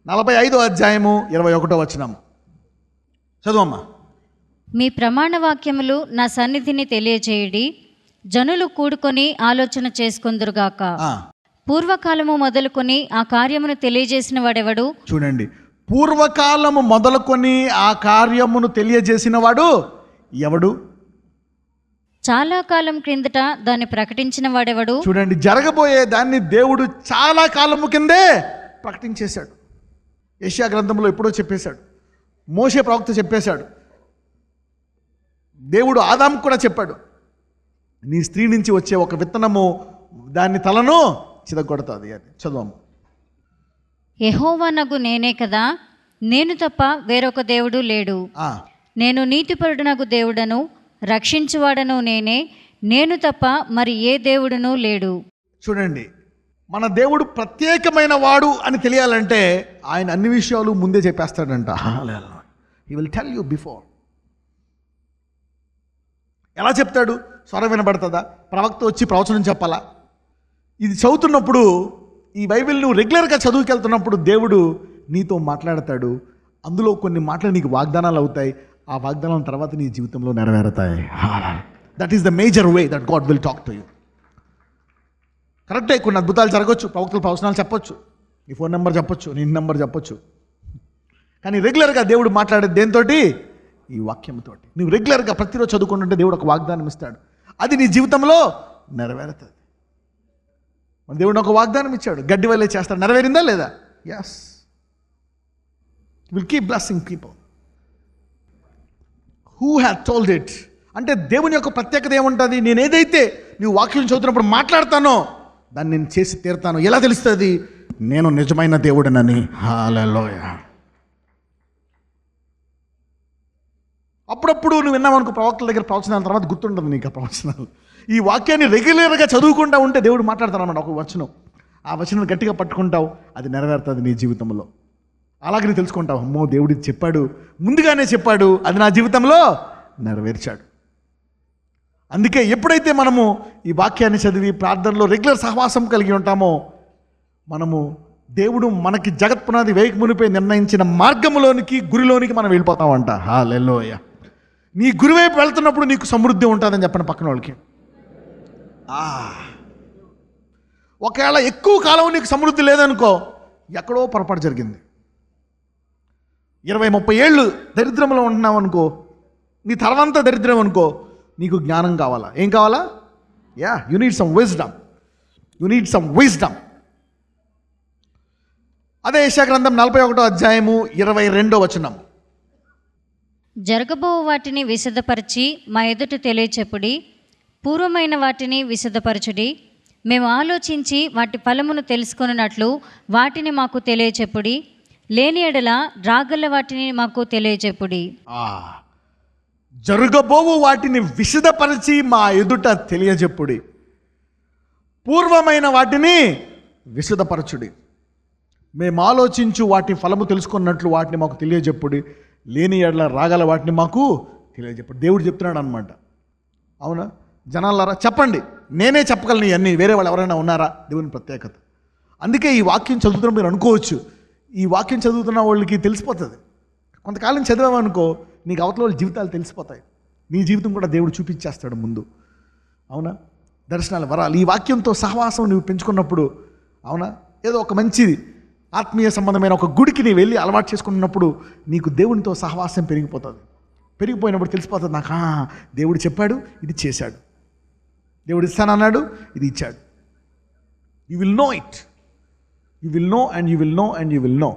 A: 45వ అధ్యాయము 21వ వచనం చదువమ్మా.
B: మీ ప్రమాణ వాక్యములు నా సన్నిధిని తెలియజేయుడి, జనులు కూడుకొని ఆలోచన చేసుకొందురుగాక. పూర్వకాలము మొదలుకొని ఆ కార్యమును తెలియజేసిన వాడెవడు?
A: చూడండి, పూర్వకాలము మొదలుకొని ఆ కార్యమును తెలియజేసిన వాడు ఎవడు?
B: చాలా కాలం క్రిందట దాన్ని ప్రకటించిన వాడెవడు?
A: చూడండి, జరగబోయే దాన్ని దేవుడు చాలా కాలము కిందే ప్రకటించేశాడు. యెషయా గ్రంథంలో ఎప్పుడో చెప్పేశాడు, మోషే ప్రవక్త చెప్పేశాడు, దేవుడు ఆదాము కూడా చెప్పాడు, నీ స్త్రీ నుంచి వచ్చే ఒక విత్తనము దాన్ని తలను చిదగొడతాది అని. చదవము.
B: యెహోవానగు నేనే కదా, నేను తప్ప వేరొక దేవుడు లేడు. నేను నీతిపరుడనగు దేవుడను, రక్షించువాడను నేనే, నేను తప్ప మరి ఏ దేవుడునూ లేడు.
A: చూడండి, మన దేవుడు ప్రత్యేకమైన వాడు అని తెలియాలంటే ఆయన అన్ని విషయాలు ముందే చెప్పేస్తాడంట. He will tell you before. ఎలా చెప్తాడు? స్వరం వినబడుతుందా? ప్రవక్త వచ్చి ప్రవచనం చెప్పాలా? ఇది చదువుతున్నప్పుడు, ఈ బైబిల్ నువ్వు రెగ్యులర్గా చదువుకెళ్తున్నప్పుడు దేవుడు నీతో మాట్లాడతాడు. అందులో కొన్ని మాటలు నీకు వాగ్దానాలు అవుతాయి. ఆ వాగ్దానం తర్వాత నీ జీవితంలో నెరవేరుతాయి. That is the major way that God will talk to you. కరెక్టే, కొన్ని అద్భుతాలు జరగవచ్చు, ప్రవక్తలు ప్రవచనాలు చెప్పొచ్చు, నీ ఫోన్ నెంబర్ చెప్పొచ్చు, నీ నెంబర్ చెప్పొచ్చు. కానీ రెగ్యులర్గా దేవుడు మాట్లాడేది దేనితోటి? ఈ వాక్యంతో. నువ్వు రెగ్యులర్గా ప్రతిరోజు చదువుకుంటుంటే దేవుడు ఒక వాగ్దానం ఇస్తాడు, అది నీ జీవితంలో నెరవేరుతుంది. మన దేవుడు ఒక వాగ్దానం ఇచ్చాడు, గడ్డి వల్లే చేస్తాడు. నెరవేరిందా లేదా? Yes. Will keep blessing people who have told it. అంటే దేవుని యొక్క ప్రత్యేకత ఏముంటుంది? నేను ఏదైతే నువ్వు వాక్యం చదువుతున్నప్పుడు మాట్లాడతానో దాన్ని నేను చేసి తీరుతాను. ఎలా తెలుస్తుంది? నేను నిజమైన దేవుడినని. హల్లెలూయా. అప్పుడప్పుడు నువ్వు విన్నావనుకో ప్రవక్తల దగ్గర ప్రవచనాల తర్వాత గుర్తుండదు నీకు ఆ ప్రవచనాలు. ఈ వాక్యాన్ని రెగ్యులర్గా చదువుకుంటూ ఉంటే దేవుడు మాట్లాడతానమాట ఒక వచనం. ఆ వచనం గట్టిగా పట్టుకుంటావు, అది నెరవేరుతుంది నీ జీవితంలో. అలాగే నువ్వు తెలుసుకుంటావు, అమ్మో దేవుడు ఇది చెప్పాడు, ముందుగానే చెప్పాడు, అది నా జీవితంలో నెరవేర్చాడు. అందుకే ఎప్పుడైతే మనము ఈ వాక్యాన్ని చదివి ప్రార్థనలో రెగ్యులర్ సహవాసం కలిగి ఉంటామో, మనము దేవుడు మనకి జగత్ పునాది వేయక మునిపై నిర్ణయించిన మార్గంలోనికి, గురిలోనికి మనం వెళ్ళిపోతామంట. హల్లెలూయా. నీ గురివైపు వెళ్తున్నప్పుడు నీకు సమృద్ధి ఉంటుందని చెప్పండి పక్కన వాళ్ళకి. ఒకవేళ ఎక్కువ కాలం నీకు సమృద్ధి లేదనుకో, ఎక్కడో పొరపాటు జరిగింది. 20-30 ఏళ్ళు దరిద్రంలో ఉంటున్నావు అనుకో, నీ తర్వాంతా దరిద్రం అనుకో, నీకు జ్ఞానం కావాలా? ఏం కావాలా? You need some wisdom. అదే యెషయా గ్రంథం 41వ అధ్యాయము 22వ వచనం.
B: జరగబో వాటిని విశదపరిచి మా ఎదుట తెలియచెప్పుడి, పూర్వమైన వాటిని విశదపరచుడి. మేము ఆలోచించి వాటి ఫలమును తెలుసుకొనున్నట్లు వాటిని మాకు తెలియచెప్పుడి. లేని ఎడల రాగల వాటిని మాకు తెలియచెప్పుడి.
A: జరగబోవు వాటిని విశదపరిచి మా ఎదుట తెలియజెప్పుడి, పూర్వమైన వాటిని విశదపరచుడి. మేము ఆలోచించు వాటి ఫలము తెలుసుకున్నట్లు వాటిని మాకు తెలియజెప్పుడి. లేని ఎడల రాగల వాటిని మాకు తెలియజెప్పుడు. దేవుడు చెప్తున్నాడు అనమాట. అవునా జనాలారా, చెప్పండి, నేనే చెప్పగలను ఇవన్నీ, వేరే వాళ్ళు ఎవరైనా ఉన్నారా? దేవుని ప్రత్యేకత. అందుకే ఈ వాక్యం చదువుతున్న మీరు అనుకోవచ్చు, ఈ వాక్యం చదువుతున్న వాళ్ళకి తెలిసిపోతుంది. కొంతకాలం చదివామనుకో, నీకు అవతల వాళ్ళ జీవితాలు తెలిసిపోతాయి. నీ జీవితం కూడా దేవుడు చూపించేస్తాడు ముందు. అవునా, దర్శనాలు, వరాలు ఈ వాక్యంతో సహవాసం నువ్వు పెంచుకున్నప్పుడు, అవునా, ఏదో ఒక మంచి ఆత్మీయ సంబంధమైన ఒక గుడికి నీ వెళ్ళి అలవాటు చేసుకున్నప్పుడు నీకు దేవునితో సహవాసం పెరిగిపోతుంది. పెరిగిపోయినప్పుడు తెలిసిపోతుంది, నాకు దేవుడు చెప్పాడు, ఇది చేశాడు, దేవుడు ఇస్తానన్నాడు, ఇది ఇచ్చాడు. You will no it, you will no and you will no and you will no.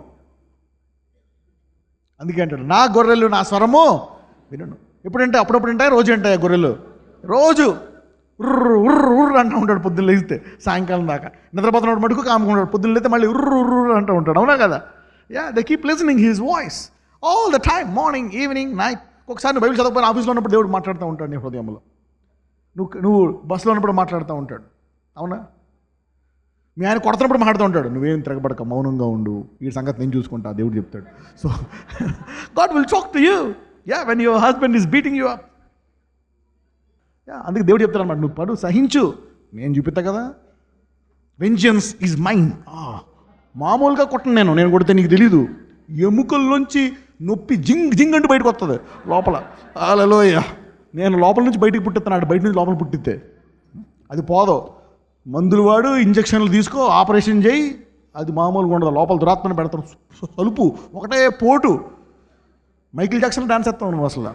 A: అందుకే అంటాడు, నా గొర్రెలు నా స్వరము వినను. ఎప్పుడంటే అప్పుడప్పుడు ఉంటాయి, రోజు ఉంటాయి గొర్రెలు. రోజు ఉర్రు ఉర్రు ఉర్రు అంటూ ఉంటాడు పొద్దున్న లేస్తే సాయంకాలం దాకా. నిద్రపోతున్నాడు మటుకు కాముకుంటాడు, పొద్దున్న లేస్తే మళ్ళీ ఉర్రు ఉర్రు ఉర్రు అంటూ ఉంటాడు. అవునా కదా? They keep listening his voice all the time, morning, evening, night. ఒకసారి నువ్వు బైబిల్ చదవకపోయినా ఆఫీస్లో ఉన్నప్పుడు దేవుడు మాట్లాడుతూ ఉంటాడు నీ హృదయంలో. నువ్వు బస్సులో ఉన్నప్పుడు మాట్లాడుతూ ఉంటాడు. అవునా? మీ ఆయన కొడుతున్నప్పుడు మాట్లాడుతూ ఉంటాడు, నువ్వేం తిరగబడక మౌనంగా ఉండు, ఈ సంగతి నేను చూసుకుంటా, దేవుడు చెప్తాడు. So God will talk to you when your husband is beating you up. అందుకే దేవుడు చెప్తాడు అన్నమాట, నువ్వు పడు, సహించు, నేను చూపిస్తా కదా. Vengeance is mine. మామూలుగా కొట్టను, నేను కొడితే నీకు తెలీదు, ఎముకల్లోంచి నొప్పి జింగ్ జింగ్ అంటూ బయటకు వస్తుంది లోపల. హల్లెలూయా. నేను లోపల నుంచి బయటికి పుట్టిస్తున్నాడు, బయట నుంచి లోపల పుట్టితే అది పోదు. మందులు వాడు, ఇంజక్షన్లు తీసుకో, ఆపరేషన్ చేయి, అది మామూలుగా ఉండదు. లోపల దురాత్మని పెడతాను, సలుపు ఒకటే పోటు. మైకిల్ జాక్సన్ డాన్స్ చేస్తావు నువ్వు అసలు.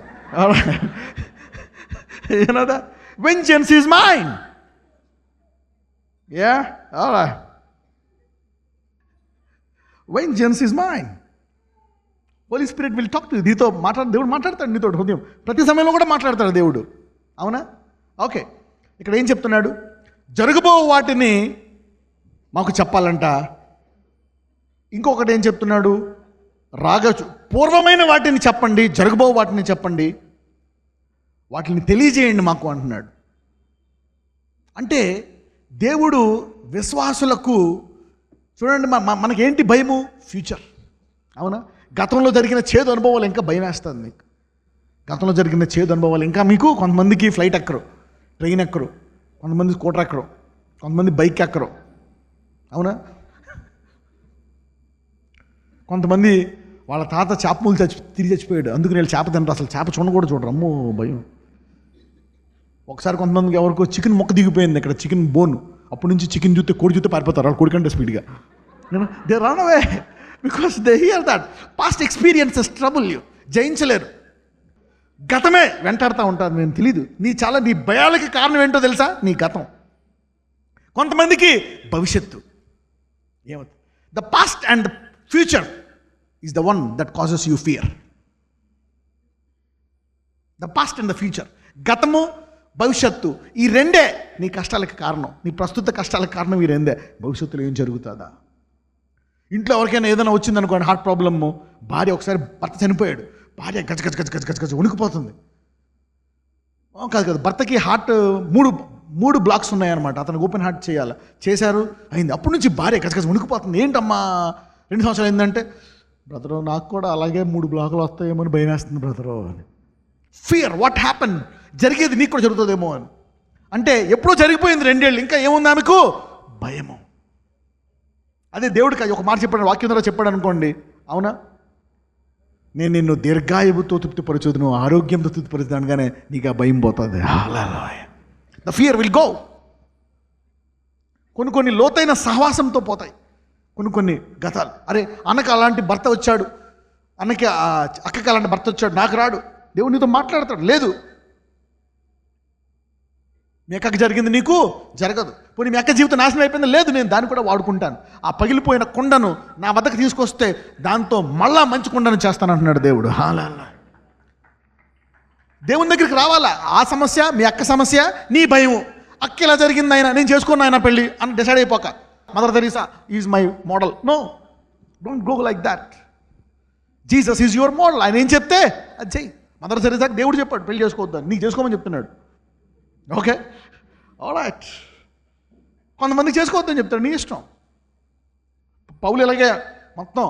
A: ఏనదా? Vengeance is mine. Vengeance is mine. Holy spirit will talk to you. నీతో దేవుడు మాట్లాడతాడు, నీతో హృదయం ప్రతి సమయంలో కూడా మాట్లాడతాడు దేవుడు. అవునా? ఓకే, ఇక్కడ ఏం చెప్తున్నాడు? జరగబో వాటిని మాకు చెప్పాలంట. ఇంకొకటి ఏం చెప్తున్నాడు? పూర్వమైన వాటిని చెప్పండి, జరగబో వాటిని చెప్పండి, వాటిని తెలియజేయండి మాకు అంటున్నాడు. అంటే దేవుడు విశ్వాసులకు, చూడండి, మనకేంటి భయము? ఫ్యూచర్. అవునా? గతంలో జరిగిన చేదు అనుభవాలు ఇంకా భయం వేస్తుంది మీకు. గతంలో జరిగిన చేదు అనుభవాలు ఇంకా మీకు, కొంతమందికి ఫ్లైట్ ఎక్కరు, ట్రైన్ ఎక్కరు, కొంతమంది స్కూటర్ ఎక్కరు, కొంతమంది బైక్ ఎక్కరు. అవునా? కొంతమంది వాళ్ళ తాత చేపమూలు తిరిగి చచ్చిపోయాడు, అందుకు నేను చేప తింటారు, అసలు చేప చూడ చూడరు, అమ్మో భయం. ఒకసారి కొంతమందికి ఎవరికో చికెన్ మొక్క దిగిపోయింది, ఇక్కడ చికెన్ బోన్, అప్పటి నుంచి చికెన్ చూస్తే కోడి చూస్తే పారిపోతారు, వాళ్ళు కోడికంటే స్పీడ్గా. They run away because they hear that past experiences trouble you. జయించలేరు. గతమే వెంటాడుతూ ఉంటారు, నేను తెలీదు. నీ భయాలకి కారణం ఏంటో తెలుసా? నీ గతం. కొంతమందికి భవిష్యత్తు. ఏమవుతుంది? The past and the future is the one that causes you fear. The past and the future, గతము భవిష్యత్తు, ఈ రెండే నీ కష్టాలకు కారణం. నీ ప్రస్తుత కష్టాలకు కారణం ఈ రెండే. భవిష్యత్తులో ఏం జరుగుతుందా? ఇంట్లో ఎవరికైనా ఏదైనా వచ్చిందనుకోండి, హార్ట్ ప్రాబ్లము, భార్య ఒకసారి భర్త చనిపోయాడు, భార్య గజ గజ గజ గజ గజ గజ వణికిపోతుంది. కాదు భర్తకి హార్ట్ మూడు బ్లాక్స్ ఉన్నాయన్నమాట. అతనికి ఓపెన్ హార్ట్ చేశారు, అయింది. అప్పటి నుంచి భార్య గజ గజ వణికిపోతుంది. ఏంటమ్మా 2 సంవత్సరాలు ఏంటంటే, బ్రదరు నాకు కూడా అలాగే 3 బ్లాకులు వస్తాయేమో అని భయం వేస్తుంది బ్రదరు అని. ఫియర్, వాట్ హ్యాపన్, జరిగేది నీకు కూడా జరుగుతుందేమో అని. అంటే ఎప్పుడో జరిగిపోయింది 2 ఏళ్ళు, ఇంకా ఏముంది ఆమెకు? భయము. అదే దేవుడికి ఒక మాట చెప్పాడు, వాక్యం ద్వారా చెప్పాడు అనుకోండి, అవునా, నేను నిన్ను దీర్ఘాయువుతో తృప్తిపరచదు, నువ్వు ఆరోగ్యంతో తృప్తిపరచదు అనగానే నీకు ఆ భయం పోతుంది. The fear will go. కొన్ని లోతైన సహవాసంతో పోతాయి కొన్ని గతాలు. అరే అన్నకి అలాంటి భర్త వచ్చాడు, అక్కకి అలాంటి భర్త వచ్చాడు, నాకు రాడు. దేవుడు నీతో మాట్లాడతాడు. లేదు, మీ అక్కకి జరిగింది నీకు జరగదు. పోనీ మీ అక్క జీవితం నాశనం అయిపోయింది, లేదు, నేను దాన్ని కూడా వాడుకుంటాను. ఆ పగిలిపోయిన కుండను నా వద్దకు తీసుకొస్తే దాంతో మళ్ళా మంచి కుండను చేస్తానంటున్నాడు దేవుడు. దేవుని దగ్గరికి రావాలా. ఆ సమస్య, మీ అక్క సమస్య, నీ భయం. అక్క ఇలా జరిగింది ఆయన, నేను చేసుకున్నా ఆయన పెళ్ళి అని డిసైడ్ అయిపోక, Mother Teresa is my model. No, don't go like that. Jesus is your model. ఆయన ఏం చెప్తే అది చెయ్యి. మదర్ తెరీసాకి దేవుడు చెప్పాడు పెళ్లి చేసుకోవద్దని, నీకు చేసుకోమని చెప్తున్నాడు. Okay, alright. కొంతమందికి చేసుకోవద్దని చెప్తాడు, నీ ఇష్టం. పౌలు ఇలాగే మొత్తం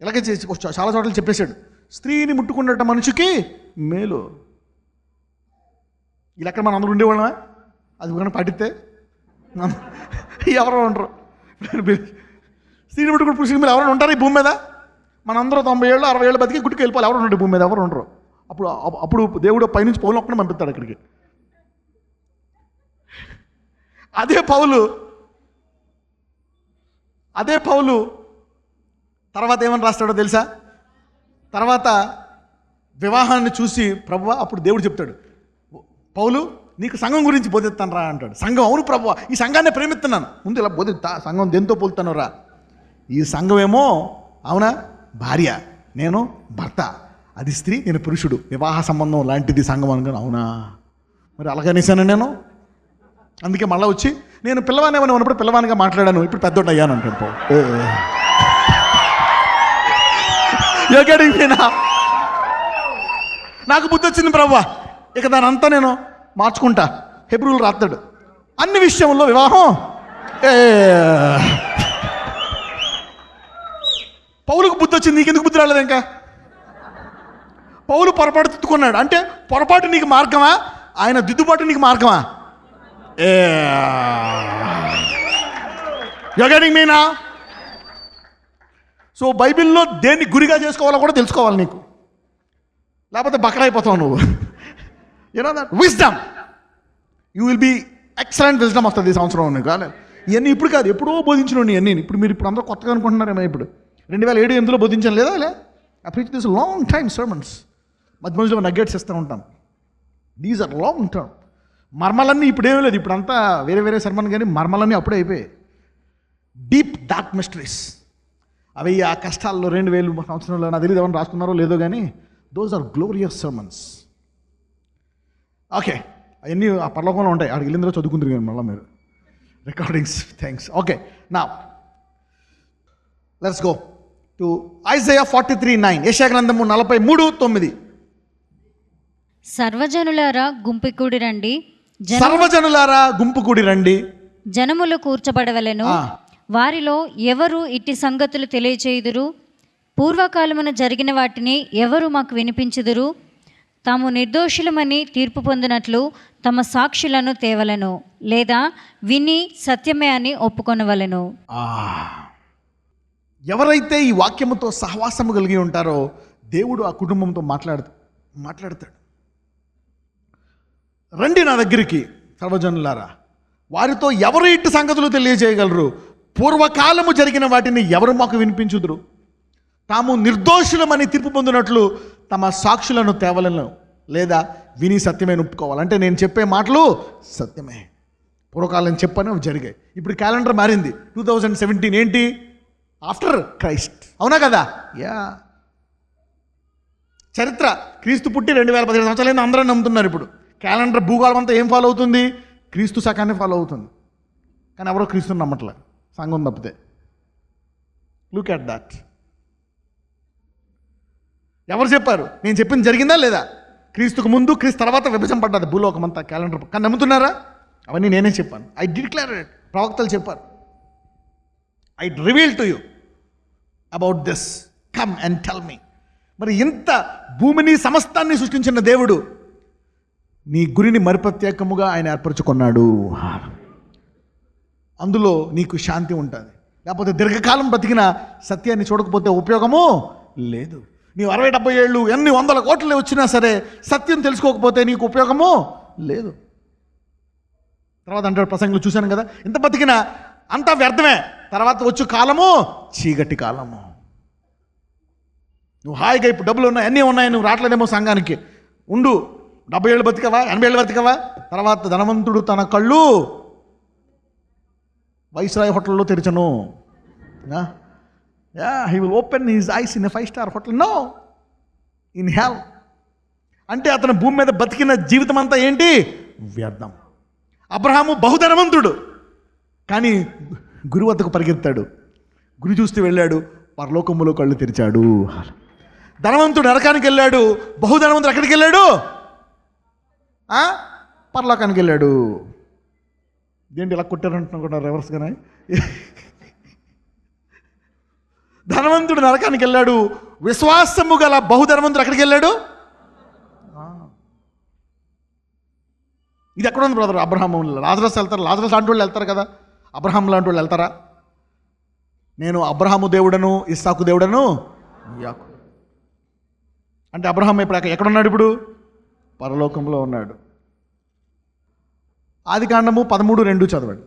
A: ఇలాగే చేసి చాలా చోట్ల చెప్పేశాడు, స్త్రీని ముట్టుకున్నట్టు మనిషికి మేలు. ఇలా ఎక్కడ మనం అందరూ ఉండేవాళ్ళమే, అది కానీ పాటిస్తే ఎవరో ఉండరు. స్త్రీని ముట్టుకున్న పురుషుల మీద ఎవరైనా ఉంటారు ఈ భూమి మీద? మనందరూ 90 ఏళ్ళు 60 ఏళ్ళు బతికి గుట్టుకు వెళ్ళిపోవాలి. ఎవరు ఉండరు భూమి మీద, ఎవరు ఉండరు. అప్పుడు దేవుడు పైనుంచి పౌలు ఒక్కడే పంపిస్తాడు అక్కడికి. అదే పౌలు తర్వాత ఏమని రాస్తాడో తెలుసా? తర్వాత వివాహాన్ని చూసి ప్రభువా, అప్పుడు దేవుడు చెప్తాడు, పౌలు నీకు సంఘం గురించి బోధిస్తాను రా అంటాడు. సంఘం, అవును ప్రభువా, ఈ సంఘాన్ని ప్రేమిస్తున్నాను. ముందు ఇలా బోధిస్తా, సంఘం దేంతో పోలుతాను రా? ఈ సంఘం ఏమో అవునా భార్య, నేను భర్త, అది స్త్రీ, నేను పురుషుడు, వివాహ సంబంధం లాంటిది సంఘం అనుకుని. అవునా, మరి అలాగనేసాను నేను. అందుకే మళ్ళీ వచ్చి నేను పిల్లవానేమని ఉన్నప్పుడు పిల్లవానిగా మాట్లాడాను, ఇప్పుడు పెద్దోడు అయ్యాను అంటాడు. నాకు బుద్ధి వచ్చింది ప్రభువా, ఇక దాని అంతా నేను మార్చుకుంటా. హెబ్రీయులు రాస్తాడు అన్ని విషయంలో వివాహం. పౌలుకు బుద్ధి వచ్చింది, నీకెందుకు బుద్ధి రాలేదు? ఇంకా పౌలు పొరపాటు తిట్టుకున్నాడు అంటే, పొరపాటు నీకు మార్గమా, ఆయన దిద్దుబాటు నీకు మార్గమా? మీనా. సో బైబిల్లో దేన్ని గురిగా చేసుకోవాలో కూడా తెలుసుకోవాలి నీకు, లేకపోతే బకరైపోతావు నువ్వు. You know that wisdom, you will be excellent wisdom వస్తుంది ఈ సంవత్సరం నీకు. ఇవన్నీ ఇప్పుడు కాదు, ఎప్పుడో బోధించిన అన్నీ. ఇప్పుడు అందరూ కొత్తగా అనుకుంటున్నారేమో. ఇప్పుడు 2007-8లో బోధించాను లేదా? I preach this long time sermons. మధ్యలో నగ్గెట్స్ ఇస్తూ ఉంటాను. These are long term. మర్మలన్నీ ఇప్పుడు ఏమీ లేదు, ఇప్పుడు అంతా వేరే సర్మన్, కానీ మర్మలన్నీ అప్పుడే అయిపోయాయి. డీప్ డార్క్ మిస్టరీస్ అవి ఆ కష్టాల్లో 2000 సంవత్సరంలో నాకు తెలియదు ఎవరైనా రాసుకున్నారో లేదో, కానీ those are glorious sermons. Okay, అవన్నీ ఆ పరలోకంలో ఉంటాయి, అక్కడికి వెళ్ళిందో చదువుకుంటారు కానీ మళ్ళీ మీరు రికార్డింగ్స్. థ్యాంక్స్. ఓకే, నా లెట్స్ గో టు ఐజయా 43:9. యెషయా గ్రంథము 43:9.
B: సర్వజనులారా గుంపుకూడి రండి,
A: సర్వజనులారా గుంపుకూడి రండి,
B: జనములు కూర్చబడవలెను, వారిలో ఎవరు ఇట్టి సంగతులు తెలియచేయుదురు? పూర్వకాలమున జరిగిన వాటిని ఎవరు మాకు వినిపించుదురు? తాము నిర్దోషులమని తీర్పు పొందినట్లు తమ సాక్షులను తేవలను, లేదా విని సత్యమే అని ఒప్పుకొనవలెను.
A: ఎవరైతే ఈ వాక్యముతో సహవాసము కలిగి ఉంటారో దేవుడు ఆ కుటుంబంతో మాట్లాడతాడు. రండి నా దగ్గరికి సర్వజనులారా, వారితో ఎవరు ఇట్టి సంగతులు తెలియజేయగలరు? పూర్వకాలము జరిగిన వాటిని ఎవరు మాకు వినిపించుదురు? తాము నిర్దోషులమని తీర్పు పొందినట్లు తమ సాక్షులను తేవలను, లేదా విని సత్యమే ఒప్పుకోవాలి. అంటే నేను చెప్పే మాటలు సత్యమే, పూర్వకాలం చెప్పని అవి జరిగాయి. ఇప్పుడు క్యాలెండర్ మారింది, 2017 ఏంటి? ఆఫ్టర్ క్రైస్ట్, అవునా కదా? యా, చరిత్ర క్రీస్తు పుట్టి 2017 సంవత్సరాలు అందరూ నమ్ముతున్నారు. ఇప్పుడు క్యాలెండర్ భూగోళం అంతా ఏం ఫాలో అవుతుంది? క్రీస్తు శకాన్ని ఫాలో అవుతుంది. కానీ ఎవరో క్రీస్తుని నమ్మట్లే, సంఘం తప్పితే. Look at that. ఎవరు చెప్పారు? నేను చెప్పింది జరిగిందా లేదా? క్రీస్తుకు ముందు క్రీస్తు తర్వాత విభజింపబడ్డది భూలోకమంతా క్యాలెండర్. కానీ నమ్ముతున్నారా? అవన్నీ నేనే చెప్పాను. I declare it. ప్రవక్తలు చెప్పారు. I reveal to you about this. Come and tell me. మరి ఇంత భూమిని సమస్తాన్ని సృష్టించిన దేవుడు నీ గురిని మరి ప్రత్యేకముగా ఆయన ఏర్పరచుకున్నాడు. అందులో నీకు శాంతి ఉంటుంది. లేకపోతే దీర్ఘకాలం బ్రతికిన సత్యాన్ని చూడకపోతే ఉపయోగము లేదు. నీవు 60-70 ఏళ్ళు ఎన్ని 100 కోట్లు వచ్చినా సరే సత్యం తెలుసుకోకపోతే నీకు ఉపయోగము లేదు. తర్వాత అంటాడు ప్రసంగులు చూశాను కదా, ఇంత బతికినా అంతా వ్యర్థమే, తర్వాత వచ్చు కాలము చీకటి కాలము. నువ్వు హాయిగా ఇప్పుడు డబ్బులు ఉన్నాయి, అన్నీ ఉన్నాయి, నువ్వు రావట్లేదేమో సంఘానికి, ఉండు. 70 ఏళ్ళు బతికవా, 80 ఏళ్ళు బతికవా, తర్వాత ధనవంతుడు తన కళ్ళు వైస్రాయ్ హోటల్లో తెరిచను. He will open his eyes in a 5-star hotel, no, in hell. అంటే అతను భూమి మీద బతికిన జీవితం అంతా ఏంటి? వ్యర్థం. అబ్రహాము బహుధనవంతుడు, కానీ గురి వద్దకు పరిగెత్తాడు. గురి చూస్తూ వెళ్ళాడు, పరలోకములో కళ్ళు తెరిచాడు. ధనవంతుడు నరకానికి వెళ్ళాడు, బహుధనవంతుడు ఎక్కడికి వెళ్ళాడు? పరలోకానికి వెళ్ళాడు. ఏంటి ఇలా కొట్టారంటున్నా రివర్స్గానే. ధనవంతుడు నరకానికి వెళ్ళాడు, విశ్వాసము గల బహుధనవంతుడు ఎక్కడికి వెళ్ళాడు? ఇది ఎక్కడ ఉంది బ్రదర్? అబ్రహాము. లాజరస్ వెళ్తారు, లాజరస్ లాంటి వాళ్ళు వెళ్తారు కదా, అబ్రహాం లాంటి వాళ్ళు వెళ్తారా? నేను అబ్రహాము దేవుడను, ఇస్సాకు దేవుడను, యాకోబు. అంటే అబ్రహాం ఇప్పుడు ఎక్కడున్నాడు? ఇప్పుడు పరలోకంలో ఉన్నాడు. ఆదికాండము 13:2 చదవండి.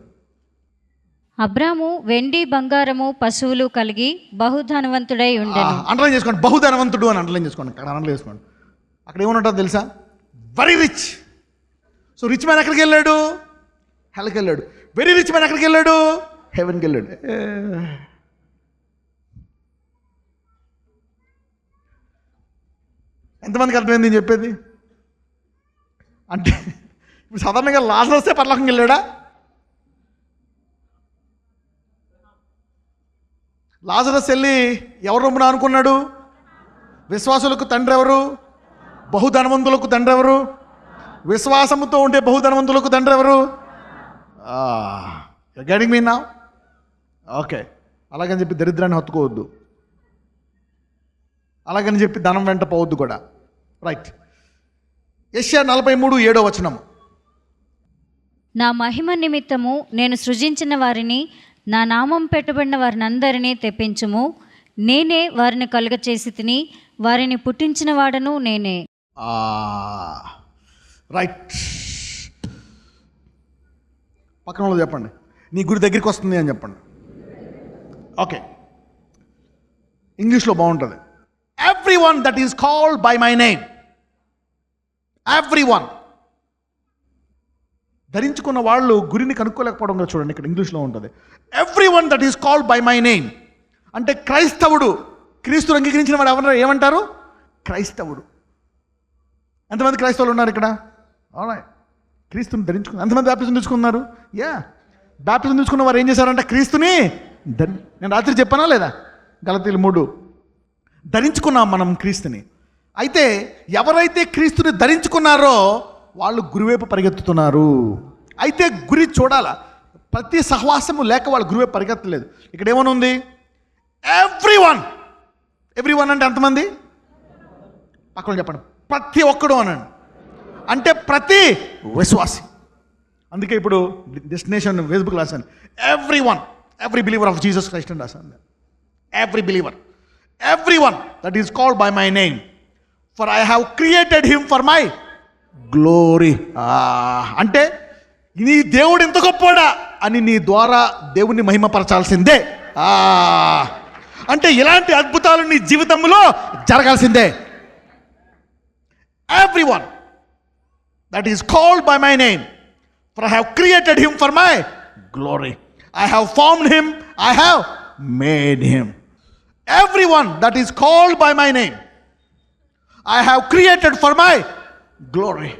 B: అబ్రాము వెండి బంగారము పశువులు కలిగి బహుధనవంతుడై ఉండెను.
A: అండర్లైన్ చేసుకోండి, బహుధనవంతుడు అని అండర్లైన్ చేసుకోండి. అక్కడ అండర్లైన్ చేసుకోండి. అక్కడ ఏమన్నట్టు తెలుసా? Very rich. So rich man ఎక్కడికి వెళ్ళాడు? హెల్కి వెళ్ళాడు. వెరీ రిచ్ మ్యాన్ ఎక్కడికి వెళ్ళాడు? హెవెన్కి వెళ్ళాడు. ఎంతమందికి అర్థమైంది నేను చెప్పేది? అంటే ఇప్పుడు సాధారణంగా లాజరసే పరలోకంకి వెళ్ళాడా? లాజరస్ వెళ్ళి ఎవరు రొమ్మున అనుకున్నాడు? విశ్వాసులకు తండ్రి ఎవరు? బహుధనవంతులకు తండ్రి ఎవరు? విశ్వాసముతో ఉండే బహుధనవంతులకు తండ్రి ఎవరు? Getting me now? ఓకే. అలాగని చెప్పి దరిద్రాన్ని హత్తుకోవద్దు, అలాగని చెప్పి ధనం వెంట పోవద్దు కూడా. రైట్. యెషయా 43:7
B: నా మహిమ నిమిత్తము నేను సృజించిన వారిని, నా నామం పెట్టబడిన వారిని అందరినీ తెప్పించుము. నేనే వారిని కలుగచేసి తిని, వారిని పుట్టించిన వాడను నేనే.
A: రైట్. పక్కన వాళ్ళు చెప్పండి, నీ గురి దగ్గరికి వస్తుంది అని చెప్పండి. ఓకే, ఇంగ్లీష్లో బాగుంటుంది. Everyone that is called by my name. Everyone. ధరించుకున్న వాళ్ళు గురిని కనుక్కోలేకపోవడం కదా, చూడండి ఇక్కడ ఇంగ్లీష్లో ఉంటుంది. Everyone that is called by my name. అంటే క్రైస్తవుడు, క్రీస్తుని అంగీకరించిన వాడు ఎవరు ఏమంటారు? క్రైస్తవుడు. ఎంతమంది క్రైస్తవులు ఉన్నారు ఇక్కడ? క్రీస్తుని ధరించుకున్నారు. ఎంతమంది బాప్టిజం తీసుకున్నారు? బాప్టిజం తీసుకున్న వారు ఏం చేశారంటే క్రీస్తుని నేను రాత్రి చెప్పానా లేదా? గలతీయులు 3 ధరించుకున్నాం మనం క్రీస్తుని. అయితే ఎవరైతే క్రీస్తుని ధరించుకున్నారో వాళ్ళు గురువైపు పరిగెత్తుతున్నారు. అయితే గురి చూడాలా. ప్రతి సహవాసము లేక వాళ్ళు గురువైపు పరిగెత్తలేదు. ఇక్కడ ఏమనుంది? ఎవ్రీవన్. ఎవ్రీవన్ అంటే ఎంతమంది? పక్కన చెప్పండి. ప్రతి ఒక్కడు అనండి. అంటే ప్రతి విశ్వాసి. అందుకే ఇప్పుడు డెస్టినేషన్ ఫేస్బుక్ రాశాను, everyone, every believer of Jesus Christ అని రాశాను. Every believer, everyone that is called by my name, for I have created him for my glory. అంటే నీ దేవుడు ఎంత గొప్పడా అని నీ ద్వారా దేవుణ్ణి మహిమపరచాల్సిందే. అంటే ఇలాంటి అద్భుతాలు నీ జీవితంలో జరగాల్సిందే. Everyone that is called by my name, for I have created him for my glory. I have formed him, I have made him. Everyone that is called by my name, I have created for my glory.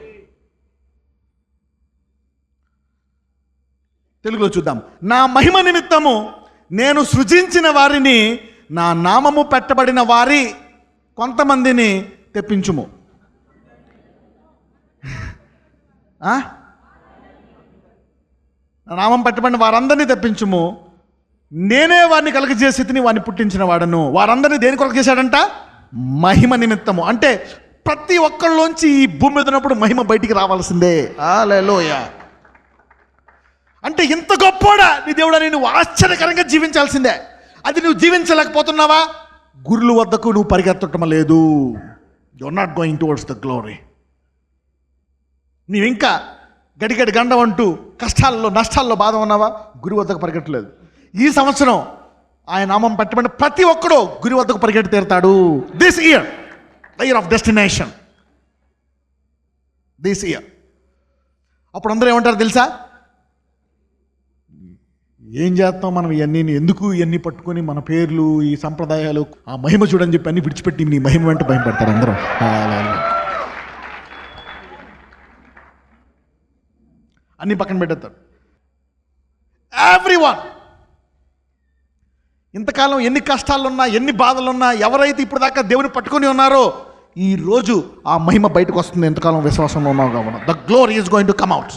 A: తెలుగులో చూద్దాం. నా మహిమ నిమిత్తము నేను సృజించిన వారిని, నా నామము పెట్టబడిన వారి కొంతమందిని తెప్పించుము. నా నామం పెట్టబడిన వారందరినీ తెప్పించుము, నేనే వారిని కలుగజేసి తిని వారిని పుట్టించిన వాడను. వారందరినీ దేని కొరకు చేశాడంట? మహిమ నిమిత్తము. అంటే ప్రతి ఒక్కళ్ళలోంచి ఈ భూమి మీద ఉన్నప్పుడు మహిమ బయటికి రావాల్సిందే. హల్లెలూయా. అంటే ఇంత గొప్పోడా నీ దేవుడని నువ్వు ఆశ్చర్యకరంగా జీవించాల్సిందే. అది నువ్వు జీవించలేకపోతున్నావా? గురుల వద్దకు నువ్వు పరిగెత్తటం లేదు. You are not going towards the glory. నీవు ఇంకా గడిగడి గండం అంటూ కష్టాల్లో నష్టాల్లో బాధ ఉన్నావా? గురి వద్దకు పరిగెట్టలేదు. ఈ సంవత్సరం ఆయన నామం పట్టబడిన ప్రతి ఒక్కడూ గురి వద్దకు పరిగెట్టి తీరుతాడు. This year the year of destination. This year. అప్పుడు అందరూ ఏమంటారు తెలుసా? ఏం చేస్తాం మనం ఇవన్నీ, ఎందుకు ఇవన్నీ పట్టుకొని మన పేర్లు ఈ సంప్రదాయాలు, ఆ మహిమ చూడని చెప్పి అన్ని విడిచిపెట్టి నీ మహిమ వెంట భయపడతారు అందరూ. అన్ని పక్కన పెట్టేస్తారు. ఎవ్రీవన్. ఇంతకాలం ఎన్ని కష్టాలున్నా ఎన్ని బాధలున్నా ఎవరైతే ఇప్పుడు దాకా దేవుని పట్టుకొని ఉన్నారో ఈరోజు ఆ మహిమ బయటకు వస్తుంది. ఎంతకాలం విశ్వాసంలో ఉన్నావు కాబట్టి the glory is going to come out.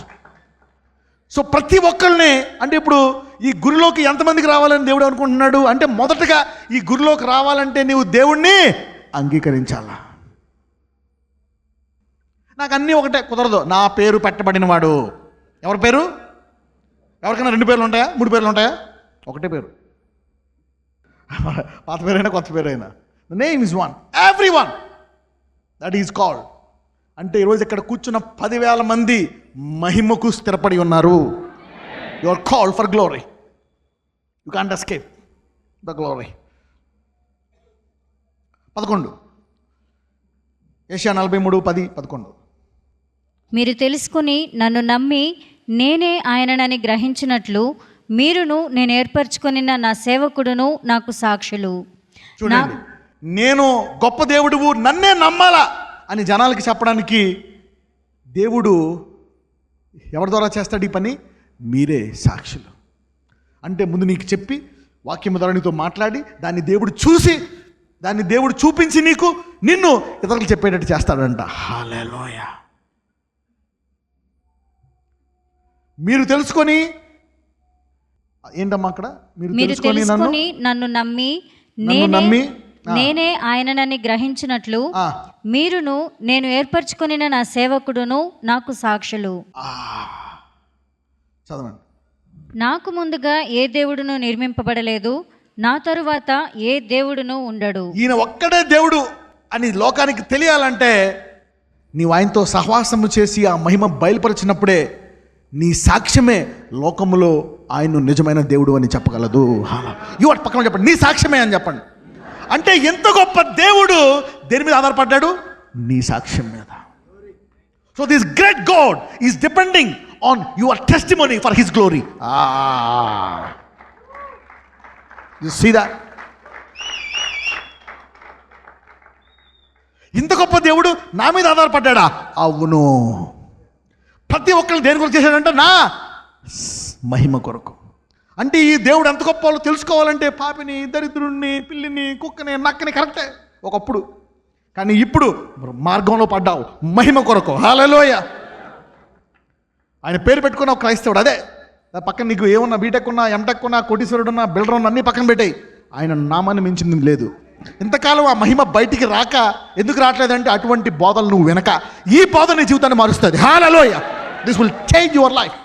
A: So ప్రతి ఒక్కరిని, అంటే ఇప్పుడు ఈ గురిలోకి ఎంతమందికి రావాలని దేవుడు అనుకుంటున్నాడు అంటే, మొదటగా ఈ గురిలోకి రావాలంటే నీవు దేవుణ్ణి అంగీకరించాలా. నాకు అన్నీ ఒకటే కుదరదు. నా పేరు పెట్టబడిన వాడు. ఎవరి పేరు? ఎవరికైనా 2 పేర్లు ఉంటాయా? 3 పేర్లు ఉంటాయా? ఒకటే పేరు. పాత పేరైనా కొత్త పేరైనా the name is one. Every one that is called. అంటే ఈరోజు ఇక్కడ కూర్చున్న 10,000 మంది మహిమకు స్థిరపడి ఉన్నారు. You are called for glory. You can't escape the glory. 11 యెషయా 43:10-11.
B: మీరు తెలుసుకుని నన్ను నమ్మి నేనే ఆయననని గ్రహించినట్లు మీరును నేను ఏర్పరచుకొనిన నా సేవకుడును నాకు సాక్షులు.
A: చూడండి, నేను గొప్ప దేవుడువు, నన్నే నమ్మాలా అని జనాలకి చెప్పడానికి దేవుడు ఎవరి ద్వారా చేస్తాడు ఈ పని? మీరే సాక్షులు. అంటే ముందు నీకు చెప్పి వాక్యం ద్వారా నీతో మాట్లాడి దాన్ని దేవుడు చూసి దాన్ని దేవుడు చూపించి నిన్ను ఇతరులకు చెప్పేటట్టు చేస్తాడంట. హల్లెలూయా. మీరు తెలుసుకొని ఏంటమ్మా అక్కడ?
B: మీరు తెలుసుకొని నన్ను నమ్మి నేనే ఆయననని గ్రహించినట్లు మీరును నేను ఏర్పరచుకొనిన నా సేవకుడును నాకు సాక్షులు.
A: చదవండి.
B: నాకు ముందుగా ఏ దేవుడును నిర్మింపబడలేదు, నా తరువాత ఏ దేవుడును ఉండడు.
A: ఈయన ఒక్కడే దేవుడు అని లోకానికి తెలియాలంటే నీవు ఆయనతో సహవాసము చేసి ఆ మహిమ బయలుపరిచినప్పుడే నీ సాక్ష్యమే లోకములో ఆయన నిజమైన దేవుడు అని చెప్పగలదు. ఇవాటి పక్కన చెప్పండి, నీ సాక్ష్యమే అని చెప్పండి. అంటే ఎంత గొప్ప దేవుడు దేని మీద ఆధారపడ్డాడు? నీ సాక్ష్యం మీద. So this great God is depending on your testimony for his glory. You see that? ఇంత గొప్ప దేవుడు నా మీద ఆధారపడ్డా? అవును. ప్రతి ఒక్కరిని దేని కొరకు చేశాడంటే నా మహిమ కొరకు. అంటే ఈ దేవుడు ఎంత గొప్ప తెలుసుకోవాలంటే పాపిని, దరిద్రుణ్ణి, పిల్లిని, కుక్కని, నక్కని కరెక్టే ఒకప్పుడు, కానీ ఇప్పుడు మార్గంలో పడ్డావు మహిమ కొరకు. హల్లెలూయా. ఆయన పేరు పెట్టుకున్న క్రైస్తవుడు. అదే పక్కన నీకు ఏమన్నా బీటెక్ ఉన్నా, ఎంటెక్ ఉన్నా, కోటీశ్వరుడు ఉన్నా, బిల్డర్ ఉన్నా అన్నీ పక్కన పెట్టాయి. ఆయన నామాన్ని మించింది లేదు. ఇంతకాలం ఆ మహిమ బయటికి రాక ఎందుకు రావట్లేదంటే అటువంటి బోధలు నువ్వు వినక. ఈ బోధ నీ జీవితాన్ని మారుస్తుంది. Hallelujah. This will change your life.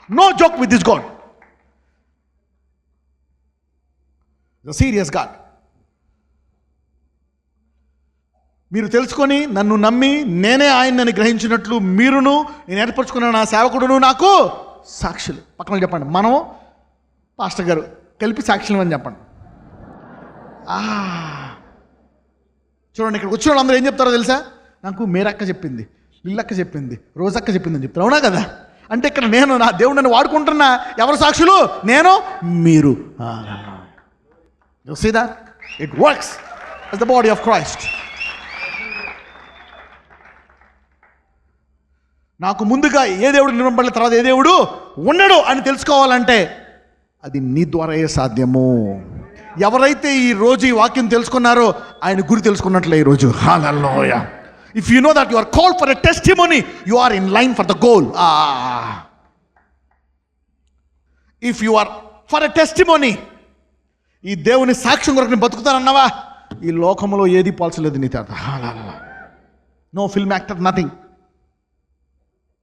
A: No joke with this God. The serious God. మీరు తెలుసుకొని నన్ను నమ్మి నేనే ఆయనని గ్రహించినట్లు మీరును నేను ఏర్పరచుకున్న నా సేవకుడును నాకు సాక్షులు. పక్కన చెప్పండి, మనము పాస్టర్ గారు కలిపి సాక్షులు అని చెప్పండి. చూడండి, ఇక్కడికి వచ్చిన వాళ్ళందరూ ఏం చెప్తారో తెలుసా? నాకు మేరక్క చెప్పింది, లిల్లక్క చెప్పింది, రోజక్క చెప్పింది అని చెప్తారు. అవునా కదా? అంటే ఇక్కడ నేను నా దేవుడిని వాడుకుంటున్నా. ఎవరు సాక్షులు? నేను, మీరు. You see that? It works as the body of Christ. నాకు ముందుగా ఏ దేవుడు నిర్మింపబడలేదు, తర్వాత ఏ దేవుడు ఉండడు అని తెలుసుకోవాలంటే అది నీ ద్వారాయే సాధ్యము. ఎవరైతే ఈ రోజు ఈ వాక్యం తెలుసుకున్నారో ఆయన గురి తెలుసుకున్నట్లే ఈరోజు. Hallelujah. If you know that you are called for a testimony, you are in line for the goal. If you are for a testimony, ఈ దేవుని సాక్ష్యం కొరకు నేను బతుకుతానన్నావా, ఈ లోకంలో ఏది పోల్చలేదు నీ చేత. No film actor, nothing.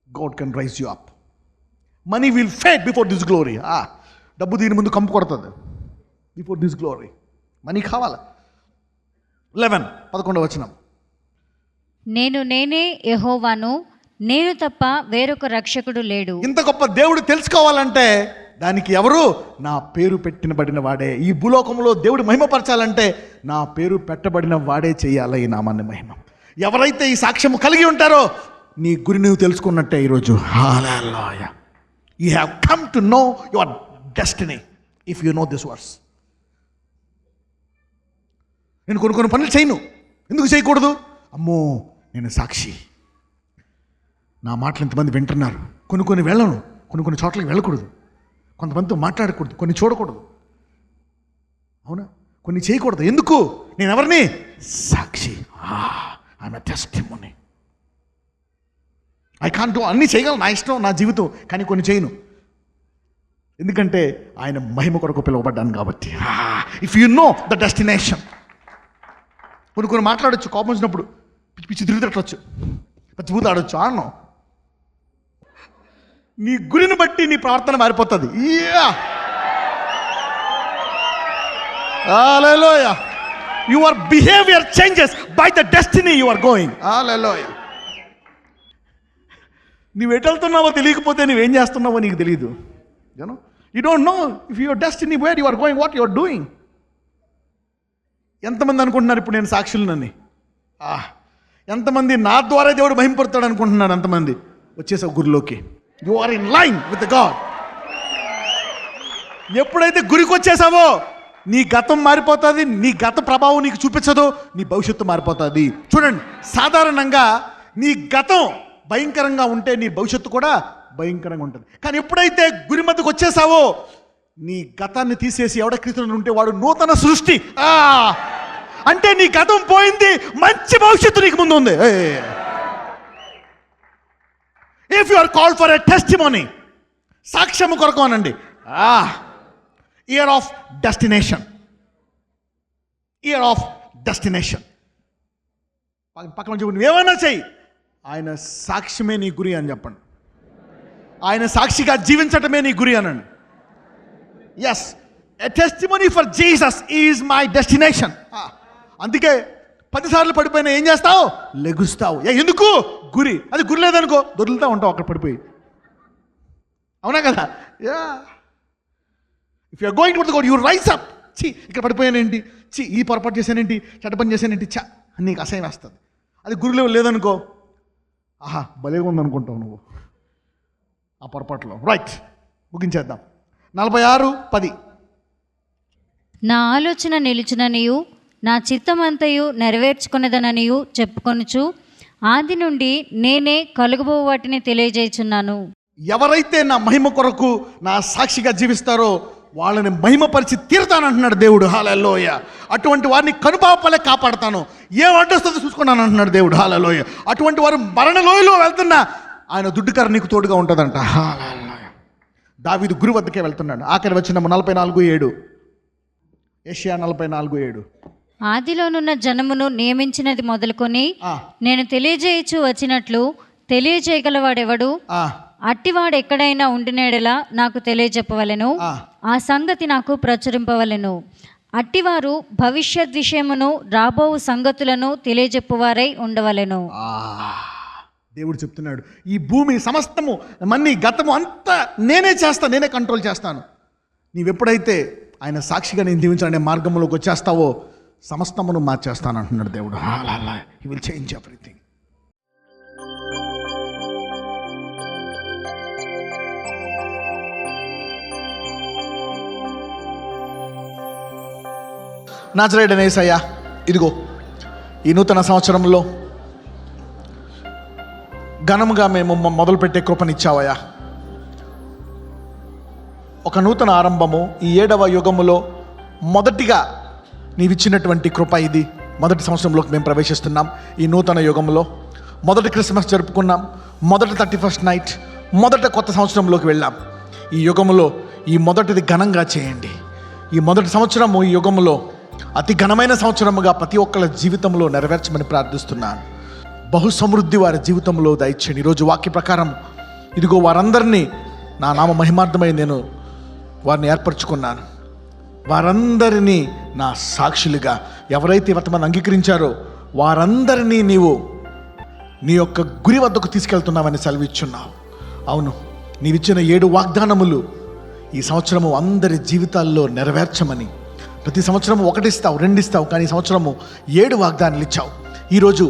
A: God can raise you up. Money will fade before this glory. డబ్బు దీని ముందు కంపు కొడుతుంది. బిఫోర్ దిస్ గ్లోరీ మనీ కావాలి. 11 వచనం.
B: నేనే యెహోవాను, నేను తప్ప వేరొక రక్షకుడు లేడు.
A: ఇంత గొప్ప దేవుడు తెలుసుకోవాలంటే దానికి ఎవరు? నా పేరు పెట్టబడిన వాడే. ఈ భూలోకంలో దేవుడు మహిమపరచాలంటే నా పేరు పెట్టబడిన వాడే చేయాలి ఈ నామాన్ని మహిమ. ఎవరైతే ఈ సాక్ష్యము కలిగి ఉంటారో నీ గురి నువ్వు తెలుసుకున్నట్టే ఈరోజు. Hallelujah. You have come to know your destiny if you know this verse. నేను కొన్ని పనులు చేయను. ఎందుకు చేయకూడదు? అమ్మో నేను సాక్షి, నా మాటలు ఇంతమంది వింటున్నారు. కొన్ని వెళ్ళను, కొన్ని చోట్లకి వెళ్ళకూడదు, కొంతమందితో మాట్లాడకూడదు, కొన్ని చూడకూడదు, అవునా? కొన్ని చేయకూడదు. ఎందుకు? నేను ఎవరిని? సాక్షి. I'm a testimony. I can't do. అన్నీ చేయగలను, నా ఇష్టం, నా జీవితం, కానీ కొన్ని చేయను. ఎందుకంటే ఆయన మహిమ కొరకు పిలువబడ్డాను కాబట్టి. If you know the destination. కొన్ని మాట్లాడచ్చు, కోపం వచ్చినప్పుడు పిచ్చి తిరుగుతట్లొచ్చు, పచ్చిబూత ఆడొచ్చు. ఆడను. నీ గురిని బట్టి నీ ప్రవర్తన మారిపోతుంది. Hallelujah. Your behaviour changes by the destiny you are going. Hallelujah. నువ్వు ఎటు వెళ్తున్నావో తెలియకపోతే నువ్వేం చేస్తున్నావో నీకు తెలియదు. You know, you don't know if your destiny where you are going, what you are doing. ఎంతమంది అనుకుంటున్నారు ఇప్పుడు నేను సాక్షులనని? ఎంతమంది నా ద్వారా దేవుడు మహిమపడతాడు అనుకుంటున్నారు? ఎంతమంది వచ్చేసావు గురిలోకి? You are in line with God. ఎప్పుడైతే గురికి వచ్చేసావో నీ గతం మారిపోతుంది, నీ గత ప్రభావం నీకు చూపించదు, నీ భవిష్యత్తు మారిపోతుంది. చూడండి, సాధారణంగా నీ గతం భయంకరంగా ఉంటే నీ భవిష్యత్తు కూడా భయంకరంగా ఉంటుంది. కానీ ఎప్పుడైతే గురి మధ్యకు వచ్చేసావో నీ గతాన్ని తీసేసి ఎవడ క్రీస్తులో ఉంటే వాడు నూతన సృష్టి. అంటే నీ గతం పోయింది, మంచి భవిష్యత్తు నీకు ముందు ఉంది. If you are called for a testimony, సాక్ష్యము కొరకు అనండి. Year of destination. Year of destination. పక్కన చెప్పండి, ఏమైనా చెయ్యి, ఆయన సాక్ష్యమే నీ గురి అని చెప్పండి. ఆయన సాక్షిగా జీవించటమే నీ గురి అనండి. Yes, a testimony for Jesus is my destination. అందుకే 10 సార్లు పడిపోయినా ఏం చేస్తావు? లెగుస్తావు. ఎందుకు? గురి. అది గురి లేదనుకో దొరుకుతూ ఉంటావు అక్కడ పడిపోయి. అవునా కదా? Yeah. If you are going to God, you rise up. ఇక్కడ పడిపోయానేంటి, ఈ పొరపాటు చేశానేంటి, చెడ్డ పని చేశానేంటి, నీకు అసహ్యం వేస్తుంది. అది గురిలో లేదనుకో, భలేగా ఉందనుకుంటావు నువ్వు ఆ పొరపాటులో. రైట్, ముగించేద్దాం. 46:10.
B: నా ఆలోచన నిలుచుననియు నా చిత్తమంతయు నెరవేర్చుకున్నదననియు చెప్పుకొనుచు ఆది నుండి నేనే కలుగబో వాటిని తెలియజేయుచున్నాను.
A: ఎవరైతే నా మహిమ కొరకు నా సాక్షిగా జీవిస్తారో వాళ్ళని మహిమపరిచి తీరుతానంటున్నాడు దేవుడు. హల్లెలూయా. అటువంటి వారిని కనుపాపలే కాపాడుతాను, ఏం అడ్డొస్తుందో చూసుకున్నాను అంటున్నాడు దేవుడు. హల్లెలూయా. అటువంటి వారు మరణలోయలో వెళ్తున్నా ఆయన దుడ్డుకర నీకు తోడుగా ఉంటుందంట. హల్లెలూయా. దావీదు గురి వద్దకే వెళ్తున్నాడు. ఆఖరి వచ్చిన 44:7. యెషయా 44:7.
B: ఆదిలోనున్న జనమును నియమించినది మొదలుకొని నేను తెలియజేయచ్చు వచ్చినట్లు తెలియజేయగలవాడెవడు? అట్టివాడు ఎక్కడైనా ఉండినేడలా నాకు తెలియజెప్పవలెను, ఆ సంగతి నాకు ప్రచురింపవలెను. అట్టివారు భవిష్యత్ విషయమును రాబో సంగతులను తెలియజెప్పువారై ఉండవలెను.
A: దేవుడు చెప్తున్నాడు, ఈ భూమి సమస్తము మన్ని గతము అంతా నేనే చేస్తాను, నేనే కంట్రోల్ చేస్తాను. నీవెప్పుడైతే ఆయన సాక్షిగా నేను జీవించాలనే మార్గంలోకి వచ్చేస్తావో సమస్తమును మార్చేస్తాను అంటున్నాడు దేవుడు. He will change everything. నజరేయుడైన యేసయ్య, ఇదిగో ఈ నూతన సంవత్సరంలో ఘనముగా మేము మొదలుపెట్టే కృపనిచ్చావయ్యా. ఒక నూతన ఆరంభము. ఈ 7వ యుగములో మొదటిగా నీవిచ్చినటువంటి కృప ఇది. మొదటి సంవత్సరంలోకి మేము ప్రవేశిస్తున్నాం. ఈ నూతన యుగంలో మొదటి క్రిస్మస్ జరుపుకున్నాం, మొదటి 31st నైట్, మొదట కొత్త సంవత్సరంలోకి వెళ్ళాం. ఈ యుగంలో ఈ మొదటిది ఘనంగా చేయండి. ఈ మొదటి సంవత్సరము ఈ యుగంలో అతి ఘనమైన సంవత్సరముగా ప్రతి ఒక్కళ్ళ జీవితంలో నెరవేర్చమని ప్రార్థిస్తున్నాను. బహు సమృద్ధి వారి జీవితంలో దయచేయండి. ఈరోజు వాక్య ప్రకారం ఇదిగో వారందరినీ నా నామ మహిమార్థమై నేను వారిని ఏర్పరచుకున్నాను. వారందరినీ నా సాక్షులుగా, ఎవరైతే వర్తమానం అంగీకరించారో వారందరినీ నీవు నీ యొక్క గురి వద్దకు తీసుకెళ్తున్నావని సెలవిచ్చున్నావు. అవును, నీవిచ్చిన 7 వాగ్దానములు ఈ సంవత్సరము అందరి జీవితాల్లో నెరవేర్చమని. ప్రతి సంవత్సరము 1 ఇస్తావు, 2 ఇస్తావు, కానీ ఈ సంవత్సరము 7 వాగ్దానాలు ఇచ్చావు. ఈరోజు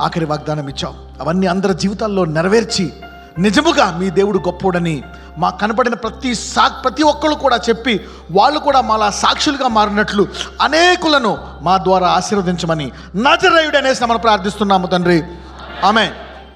A: ఆఖరి వాగ్దానం ఇచ్చావు. అవన్నీ అందరి జీవితాల్లో నెరవేర్చి నిజముగా మీ దేవుడు గొప్పోడని మాకు కనపడిన ప్రతి ఒక్కరు కూడా చెప్పి వాళ్ళు కూడా మాలా సాక్షులుగా మారినట్లు అనేకులను మా ద్వారా ఆశీర్వదించమని నజరేయుడనే నామమున ప్రార్థిస్తున్నాము తండ్రి. ఆమేన్.